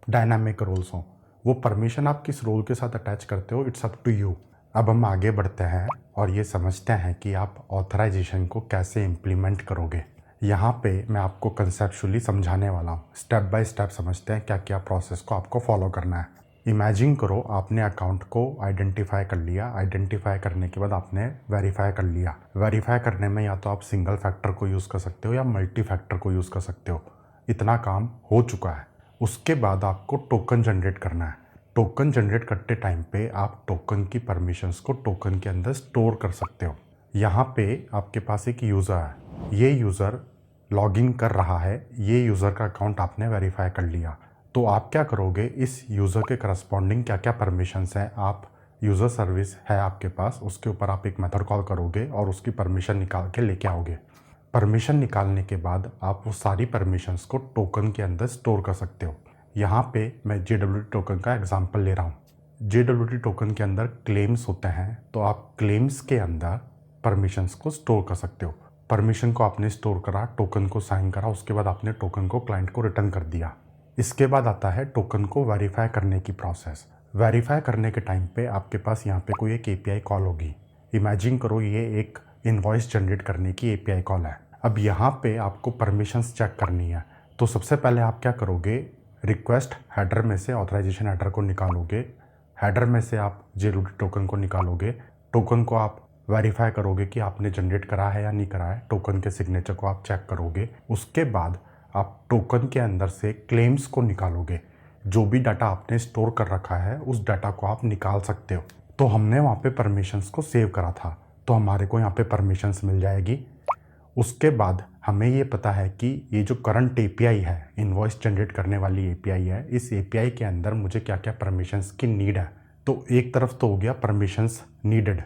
डायनामिक रोल्स हों। वो परमिशन आप किस रोल के साथ अटैच करते हो, इट्स अप टू यू। अब हम आगे बढ़ते हैं और ये समझते हैं कि आप ऑथराइजेशन को कैसे इम्प्लीमेंट करोगे। यहाँ पे मैं आपको कंसेप्चुअली समझाने वाला हूँ, स्टेप बाय स्टेप समझते हैं क्या क्या प्रोसेस को आपको फॉलो करना है। इमेजिन करो आपने अकाउंट को आइडेंटिफाई कर लिया, आइडेंटिफाई करने के बाद आपने वेरीफाई कर लिया। वेरीफाई करने में या तो आप सिंगल फैक्टर को यूज़ कर सकते हो या मल्टी फैक्टर को यूज़ कर सकते हो। इतना काम हो चुका है। उसके बाद आपको टोकन जनरेट करना है। टोकन जनरेट करते टाइम पे आप टोकन की परमिशंस को टोकन के अंदर स्टोर कर सकते हो। यहाँ पे आपके पास एक यूज़र है, ये यूज़र लॉगिन कर रहा है, ये यूज़र का अकाउंट आपने वेरीफाई कर लिया। तो आप क्या करोगे, इस यूज़र के करस्पॉन्डिंग क्या क्या परमिशंस हैं, आप यूज़र सर्विस है आपके पास, उसके ऊपर आप एक मेथड कॉल करोगे और उसकी परमिशन निकाल के लेके आओगे। परमिशन निकालने के बाद आप वो सारी परमिशंस को टोकन के अंदर स्टोर कर सकते हो। यहाँ पे मैं JWT टोकन का एग्जांपल ले रहा हूँ। JWT टोकन के अंदर क्लेम्स होते हैं, तो आप क्लेम्स के अंदर परमिशंस को स्टोर कर सकते हो। परमिशन को आपने स्टोर करा, टोकन को साइन करा, उसके बाद आपने टोकन को क्लाइंट को रिटर्न कर दिया। इसके बाद आता है टोकन को वेरीफाई करने की प्रोसेस। वेरीफाई करने के टाइम पे आपके पास यहाँ पे कोई एक API कॉल होगी। इमेजिन करो ये एक इनवॉइस जनरेट करने की API कॉल है। अब यहाँ पे आपको परमिशंस चेक करनी है, तो सबसे पहले आप क्या करोगे, रिक्वेस्ट हेडर में से ऑथराइजेशन हेडर को निकालोगे। हेडर में से आप JWT टोकन को निकालोगे। टोकन को आप वेरीफाई करोगे कि आपने जनरेट करा है या नहीं करा है। टोकन के सिग्नेचर को आप चेक करोगे। उसके बाद आप टोकन के अंदर से क्लेम्स को निकालोगे। जो भी डाटा आपने स्टोर कर रखा है उस डाटा को आप निकाल सकते हो। तो हमने वहाँ पे परमिशंस को सेव करा था, तो हमारे को यहाँ पे परमिशंस मिल जाएगी। उसके बाद हमें ये पता है कि ये जो करंट API है, इनवॉइस जनरेट करने वाली API है, इस API के अंदर मुझे क्या क्या परमिशंस की नीड है। तो एक तरफ तो हो गया परमिशंस नीडेड,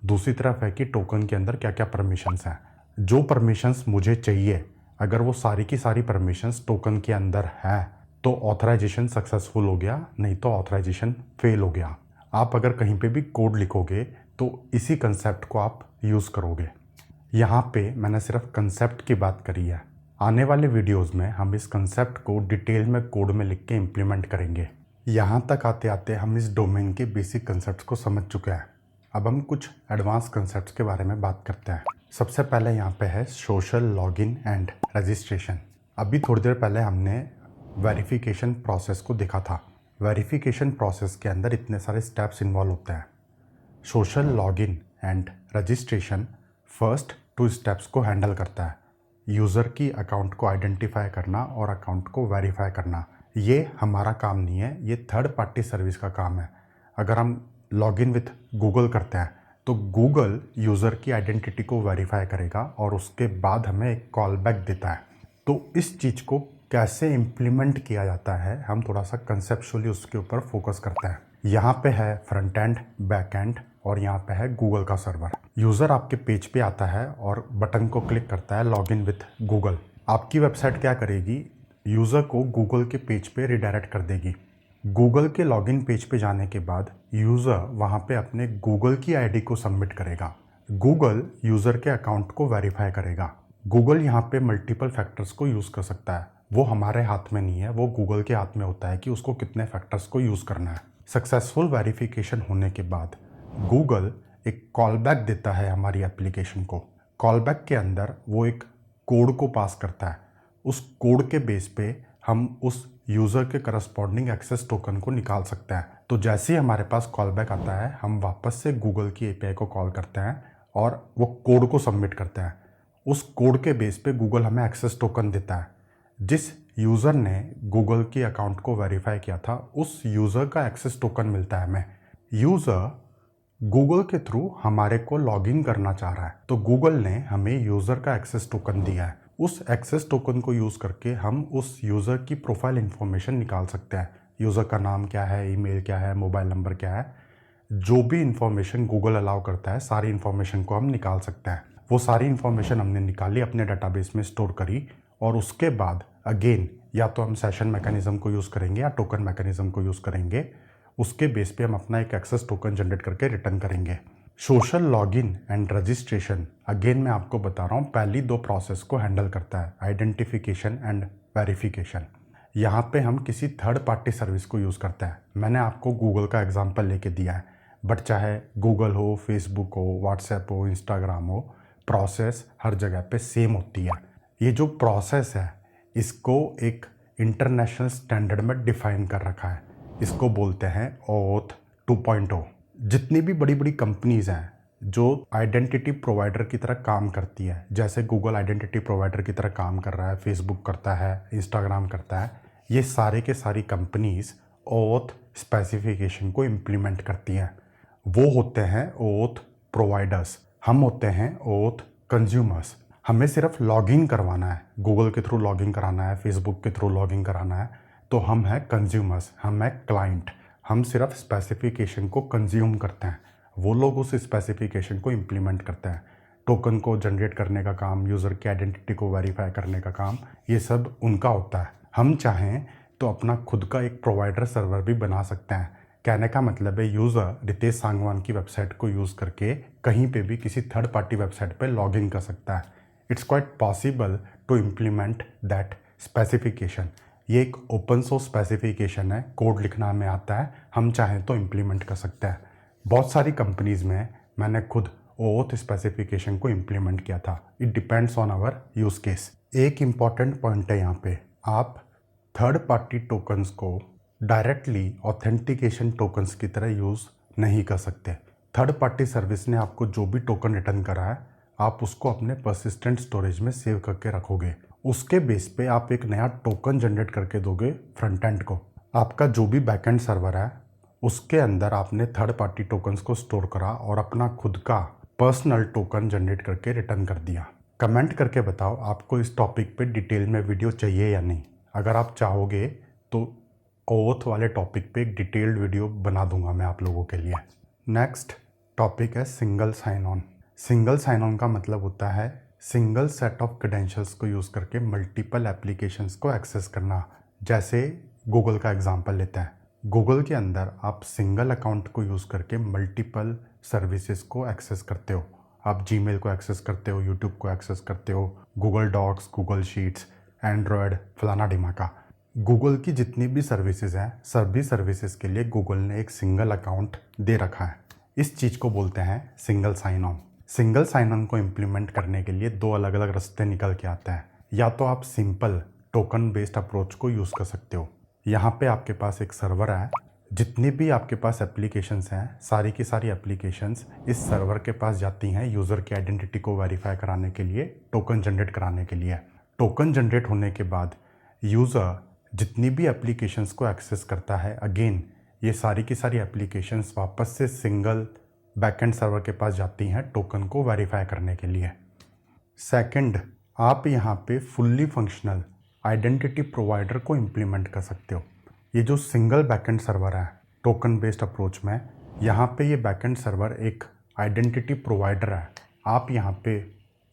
दूसरी तरफ है कि टोकन के अंदर क्या क्या परमिशंस हैं। जो परमिशंस मुझे चाहिए, अगर वो सारी की सारी परमिशंस टोकन के अंदर है तो ऑथराइजेशन सक्सेसफुल हो गया, नहीं तो ऑथराइजेशन फेल हो गया। आप अगर कहीं पे भी कोड लिखोगे तो इसी कंसेप्ट को आप यूज़ करोगे। यहाँ पे मैंने सिर्फ कंसेप्ट की बात करी है। आने वाले वीडियोस में हम इस कंसेप्ट को डिटेल में कोड में लिख के इम्प्लीमेंट करेंगे। यहाँ तक आते आते हम इस डोमेन के बेसिक कंसेप्ट्स को समझ चुके हैं। अब हम कुछ एडवांस कंसेप्ट्स के बारे में बात करते हैं। सबसे पहले यहाँ पे है सोशल लॉगिन एंड रजिस्ट्रेशन। अभी थोड़ी देर पहले हमने वेरिफिकेशन प्रोसेस को देखा था। वेरिफिकेशन प्रोसेस के अंदर इतने सारे स्टेप्स इन्वॉल्व होते हैं। Social login and registration first 2 steps को हैंडल करता है। यूज़र की अकाउंट को आइडेंटिफाई करना और अकाउंट को वेरीफाई करना। ये हमारा काम नहीं है, ये थर्ड पार्टी सर्विस का काम है। अगर हम लॉगिन विथ गूगल करते हैं तो गूगल यूज़र की आइडेंटिटी को वेरीफाई करेगा और उसके बाद हमें एक कॉल बैक देता है। तो इस चीज़ को कैसे इम्प्लीमेंट किया जाता है, हम थोड़ा सा कंसेप्चुअली उसके ऊपर फोकस करते हैं। यहाँ पे है फ्रंट एंड, बैक एंड और यहाँ पे है गूगल का सर्वर। यूज़र आपके पेज पे आता है और बटन को क्लिक करता है लॉगिन विथ गूगल। आपकी वेबसाइट क्या करेगी, यूज़र को गूगल के पेज पे रिडायरेक्ट कर देगी। गूगल के लॉगिन पेज पे जाने के बाद यूज़र वहाँ पे अपने गूगल की आईडी को सबमिट करेगा। गूगल यूज़र के अकाउंट को वेरीफाई करेगा। गूगल यहाँ पे मल्टीपल फैक्टर्स को यूज़ कर सकता है, वो हमारे हाथ में नहीं है, वो गूगल के हाथ में होता है कि उसको कितने फैक्टर्स को यूज़ करना है। सक्सेसफुल वेरिफिकेशन होने के बाद गूगल एक कॉल बैक देता है हमारी एप्लीकेशन को। कॉल बैक के अंदर वो एक कोड को पास करता है। उस कोड के बेस पे हम उस यूज़र के करस्पॉन्डिंग एक्सेस टोकन को निकाल सकते हैं। तो जैसे ही हमारे पास कॉल बैक आता है, हम वापस से गूगल की API को कॉल करते हैं और वो कोड को सबमिट करते हैं। उस कोड के बेस पे गूगल हमें एक्सेस टोकन देता है। जिस यूज़र ने गूगल के अकाउंट को वेरीफाई किया था, उस यूज़र का एक्सेस टोकन मिलता है हमें। यूज़र गूगल के थ्रू हमारे को लॉगिन करना चाह रहा है, तो गूगल ने हमें यूज़र का एक्सेस टोकन दिया है। उस एक्सेस टोकन को यूज़ करके हम उस यूज़र की प्रोफाइल इन्फॉर्मेशन निकाल सकते हैं। यूज़र का नाम क्या है, ईमेल क्या है, मोबाइल नंबर क्या है, जो भी इन्फॉर्मेशन गूगल अलाउ करता है, सारी इन्फॉर्मेशन को हम निकाल सकते हैं। वो सारी इन्फॉर्मेशन हमने निकाली, अपने डाटाबेस में स्टोर करी और उसके बाद अगेन या तो हम सेशन मैकेनिज्म को यूज़ करेंगे या टोकन मैकेनिज्म को यूज़ करेंगे। उसके बेस पे हम अपना एक एक्सेस टोकन जनरेट करके रिटर्न करेंगे। Social login and registration again मैं आपको बता रहा हूँ, पहली 2 प्रोसेस को हैंडल करता है, आइडेंटिफिकेशन एंड वेरिफिकेशन। यहाँ पे हम किसी थर्ड पार्टी सर्विस को यूज़ करते हैं। मैंने आपको गूगल का एग्जांपल लेके दिया है, बट चाहे गूगल हो, फेसबुक हो, व्हाट्सएप हो, इंस्टाग्राम हो, प्रोसेस हर जगह पे सेम होती है। ये जो प्रोसेस है इसको एक इंटरनेशनल स्टैंडर्ड में डिफाइन कर रखा है। इसको बोलते हैं OAuth 2.0। जितनी भी बड़ी बड़ी कंपनीज़ हैं जो आइडेंटिटी प्रोवाइडर की तरह काम करती है, जैसे गूगल आइडेंटिटी प्रोवाइडर की तरह काम कर रहा है, फेसबुक करता है, इंस्टाग्राम करता है, ये सारे के सारी कंपनीज़ OAuth स्पेसिफिकेशन को इम्प्लीमेंट करती हैं। वो होते हैं OAuth प्रोवाइडर्स, हम होते हैं OAuth कंज्यूमर्स। हमें सिर्फ लॉगिन करवाना है, गूगल के थ्रू लॉगिन कराना है, फेसबुक के थ्रू लॉगिन कराना है, तो हम हैं कंज्यूमर्स, हम हैं क्लाइंट। हम सिर्फ स्पेसिफिकेशन को कंज्यूम करते हैं, वो लोग उस स्पेसिफिकेशन को इम्प्लीमेंट करते हैं। टोकन को जनरेट करने का काम, यूज़र की आइडेंटिटी को वेरीफाई करने का काम, ये सब उनका होता है। हम चाहें तो अपना खुद का एक प्रोवाइडर सर्वर भी बना सकते हैं। कहने का मतलब है यूज़र रितेश सांगवान की वेबसाइट को यूज़ करके कहीं पे भी किसी थर्ड पार्टी वेबसाइट पे लॉगिन कर सकता है। It's quite possible to implement that specification. ये एक ओपन सोर्स स्पेसिफिकेशन है, कोड लिखना हमें आता है, हम चाहें तो इम्प्लीमेंट कर सकते हैं। बहुत सारी कंपनीज़ में मैंने खुद OAuth स्पेसिफिकेशन को इम्प्लीमेंट किया था। It depends on our use case. एक इम्पॉर्टेंट पॉइंट है यहाँ पे, आप थर्ड पार्टी टोकन्स को डायरेक्टली ऑथेंटिकेशन टोकन्स की तरह यूज़ नहीं कर सकते। थर्ड पार्टी सर्विस ने आपको जो भी टोकन रिटर्न करा है, आप उसको अपने परसिस्टेंट स्टोरेज में सेव करके रखोगे। उसके बेस पे आप एक नया टोकन जनरेट करके दोगे फ्रंट एंड को। आपका जो भी बैकएंड सर्वर है उसके अंदर आपने थर्ड पार्टी टोकन्स को स्टोर करा और अपना खुद का पर्सनल टोकन जनरेट करके रिटर्न कर दिया। कमेंट करके बताओ आपको इस टॉपिक पे डिटेल में वीडियो चाहिए या नहीं। अगर आप चाहोगे तो OAuth वाले टॉपिक पे एक डिटेल्ड वीडियो बना दूंगा मैं आप लोगों के लिए। नेक्स्ट टॉपिक है single sign on. Single sign on का मतलब होता है सिंगल सेट ऑफ क्रेडेंशियल्स को यूज़ करके मल्टीपल एप्लीकेशंस को एक्सेस करना। जैसे गूगल का एग्जांपल लेते हैं, गूगल के अंदर आप सिंगल अकाउंट को यूज़ करके मल्टीपल सर्विसेज को एक्सेस करते हो। आप जीमेल को एक्सेस करते हो, यूट्यूब को एक्सेस करते हो, Google Docs, Google Sheets, Android, फलाना ढिमाका। गूगल की जितनी भी सर्विसेज हैं, सभी सर्विसेज के लिए गूगल ने एक सिंगल अकाउंट दे रखा है। इस चीज़ को बोलते हैं single sign on. Single sign on को इम्प्लीमेंट करने के लिए दो अलग अलग रास्ते निकल के आते हैं। या तो आप सिंपल टोकन बेस्ड अप्रोच को यूज़ कर सकते हो। यहाँ पे आपके पास एक सर्वर है, जितनी भी आपके पास एप्लीकेशंस हैं, सारी की सारी एप्लीकेशंस इस सर्वर के पास जाती हैं यूज़र की आइडेंटिटी को वेरीफाई कराने के लिए, टोकन जनरेट कराने के लिए। टोकन जनरेट होने के बाद यूज़र जितनी भी एप्लीकेशंस को एक्सेस करता है, अगेन ये सारी की सारी एप्लीकेशंस वापस से सिंगल बैकएंड सर्वर के पास जाती हैं टोकन को वेरीफाई करने के लिए। सेकंड, आप यहाँ पे फुल्ली फंक्शनल आइडेंटिटी प्रोवाइडर को इम्प्लीमेंट कर सकते हो। ये जो सिंगल बैकएंड सर्वर है टोकन बेस्ड अप्रोच में, यहाँ पे ये बैकएंड सर्वर एक आइडेंटिटी प्रोवाइडर है। आप यहाँ पे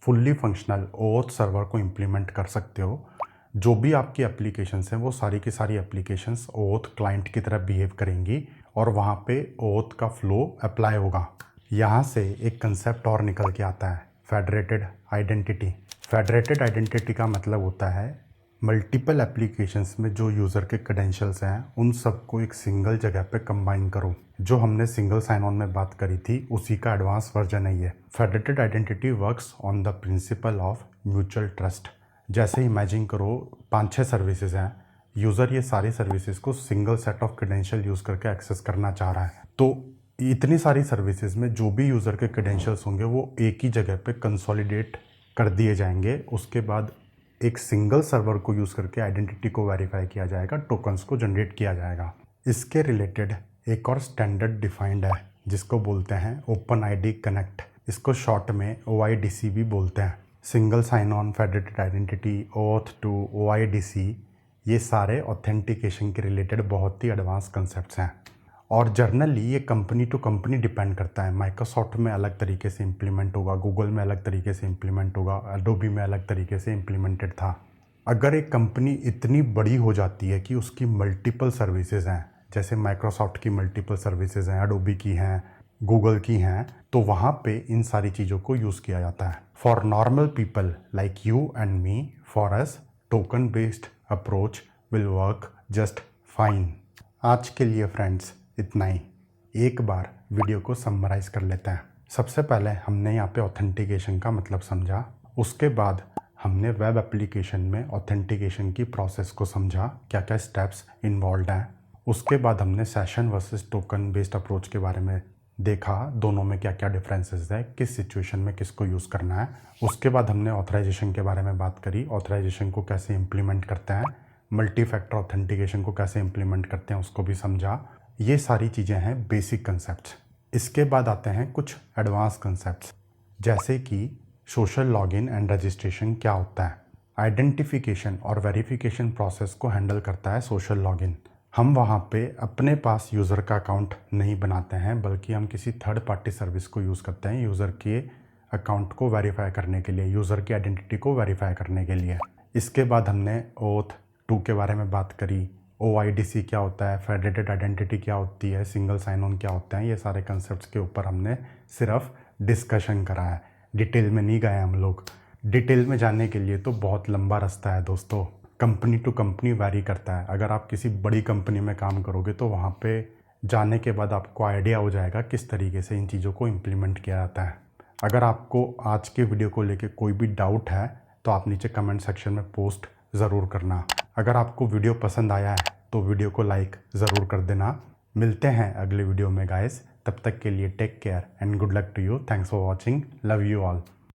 फुल्ली फंक्शनल OAuth सर्वर को इम्प्लीमेंट कर सकते हो। जो भी आपकी एप्लीकेशंस हैं वो सारी की सारी एप्लीकेशंस OAuth क्लाइंट की तरह बिहेव करेंगी और वहाँ पे OAuth का फ्लो अप्लाई होगा। यहाँ से एक कंसेप्ट और निकल के आता है, फेडरेटेड आइडेंटिटी। फेडरेटेड आइडेंटिटी का मतलब होता है मल्टीपल एप्लीकेशंस में जो यूज़र के क्रेडेंशियल्स हैं उन सबको एक सिंगल जगह पे कंबाइन करो। जो हमने सिंगल साइन ऑन में बात करी थी उसी का एडवांस वर्जन है ये। Federated identity works on the principle of mutual trust. जैसे इमेजिन करो 5-6 सर्विसेज हैं, यूज़र ये सारी सर्विसेज को single set of credential use करके एक्सेस करना चाह रहा है, तो इतनी सारी सर्विसेज में जो भी यूज़र के क्रेडेंशियल्स होंगे वो एक ही जगह पे कंसोलिडेट कर दिए जाएंगे। उसके बाद एक सिंगल सर्वर को यूज़ करके आइडेंटिटी को वेरीफाई किया जाएगा, टोकन्स को जनरेट किया जाएगा। इसके रिलेटेड एक और स्टैंडर्ड डिफाइंड है जिसको बोलते हैं OpenID कनेक्ट। इसको शॉर्ट में OIDC भी बोलते हैं। Single sign on, federated identity, OAuth 2, OIDC, ये सारे ऑथेंटिकेशन के रिलेटेड बहुत ही एडवांस कंसेप्ट्स हैं और जर्नली ये कंपनी टू कंपनी डिपेंड करता है। माइक्रोसॉफ्ट में अलग तरीके से इम्प्लीमेंट होगा, गूगल में अलग तरीके से इम्प्लीमेंट होगा, एडोबी में अलग तरीके से इम्प्लीमेंटेड था। अगर एक कंपनी इतनी बड़ी हो जाती है कि उसकी मल्टीपल सर्विसेज हैं, जैसे माइक्रोसॉफ्ट की मल्टीपल सर्विसेज हैं, एडोबी की हैं, गूगल की हैं, तो वहाँ पे इन सारी चीज़ों को यूज़ किया जाता है। For normal people like you and me, for us token based approach will work just fine। आज के लिए फ्रेंड्स इतना ही। एक बार वीडियो को समराइज़ कर लेते हैं। सबसे पहले हमने यहाँ पे ऑथेंटिकेशन का मतलब समझा, उसके बाद हमने वेब एप्लीकेशन में ऑथेंटिकेशन की प्रोसेस को समझा, क्या क्या स्टेप्स इन्वॉल्व हैं। उसके बाद हमने session versus token based approach के बारे में देखा, दोनों में क्या क्या डिफरेंसेस है, किस सिचुएशन में किसको यूज़ करना है। उसके बाद हमने ऑथराइजेशन के बारे में बात करी, ऑथराइजेशन को कैसे इम्प्लीमेंट करते हैं, मल्टी फैक्टर ऑथेंटिकेशन को कैसे इम्प्लीमेंट करते हैं उसको भी समझा। ये सारी चीज़ें हैं बेसिक कंसेप्ट। इसके बाद आते हैं कुछ एडवांस कंसेप्ट, जैसे कि सोशल लॉगिन एंड रजिस्ट्रेशन क्या होता है। आइडेंटिफिकेशन और वेरिफिकेशन प्रोसेस को हैंडल करता है सोशल लॉगिन। हम वहाँ पे अपने पास यूज़र का अकाउंट नहीं बनाते हैं, बल्कि हम किसी थर्ड पार्टी सर्विस को यूज़ करते हैं यूज़र के अकाउंट को वेरीफाई करने के लिए, यूज़र की आइडेंटिटी को वेरीफाई करने के लिए। इसके बाद हमने ओथ 2 के बारे में बात करी, OIDC क्या होता है, फेडरेटेड आइडेंटिटी क्या होती है, सिंगल साइन ऑन क्या होता है। ये सारे कंसेप्ट्स के ऊपर हमने सिर्फ डिस्कशन करा है, डिटेल में नहीं गए हम लोग। डिटेल में जाने के लिए तो बहुत लंबा रास्ता है दोस्तों, कंपनी टू कंपनी वैरी करता है। अगर आप किसी बड़ी कंपनी में काम करोगे तो वहाँ पे जाने के बाद आपको आइडिया हो जाएगा किस तरीके से इन चीज़ों को इम्प्लीमेंट किया जाता है। अगर आपको आज के वीडियो को लेके कोई भी डाउट है तो आप नीचे कमेंट सेक्शन में पोस्ट ज़रूर करना। अगर आपको वीडियो पसंद आया है तो वीडियो को लाइक ज़रूर कर देना। मिलते हैं अगले वीडियो में गाइस, तब तक के लिए take care and good luck to you. Thanks for watching, love you all.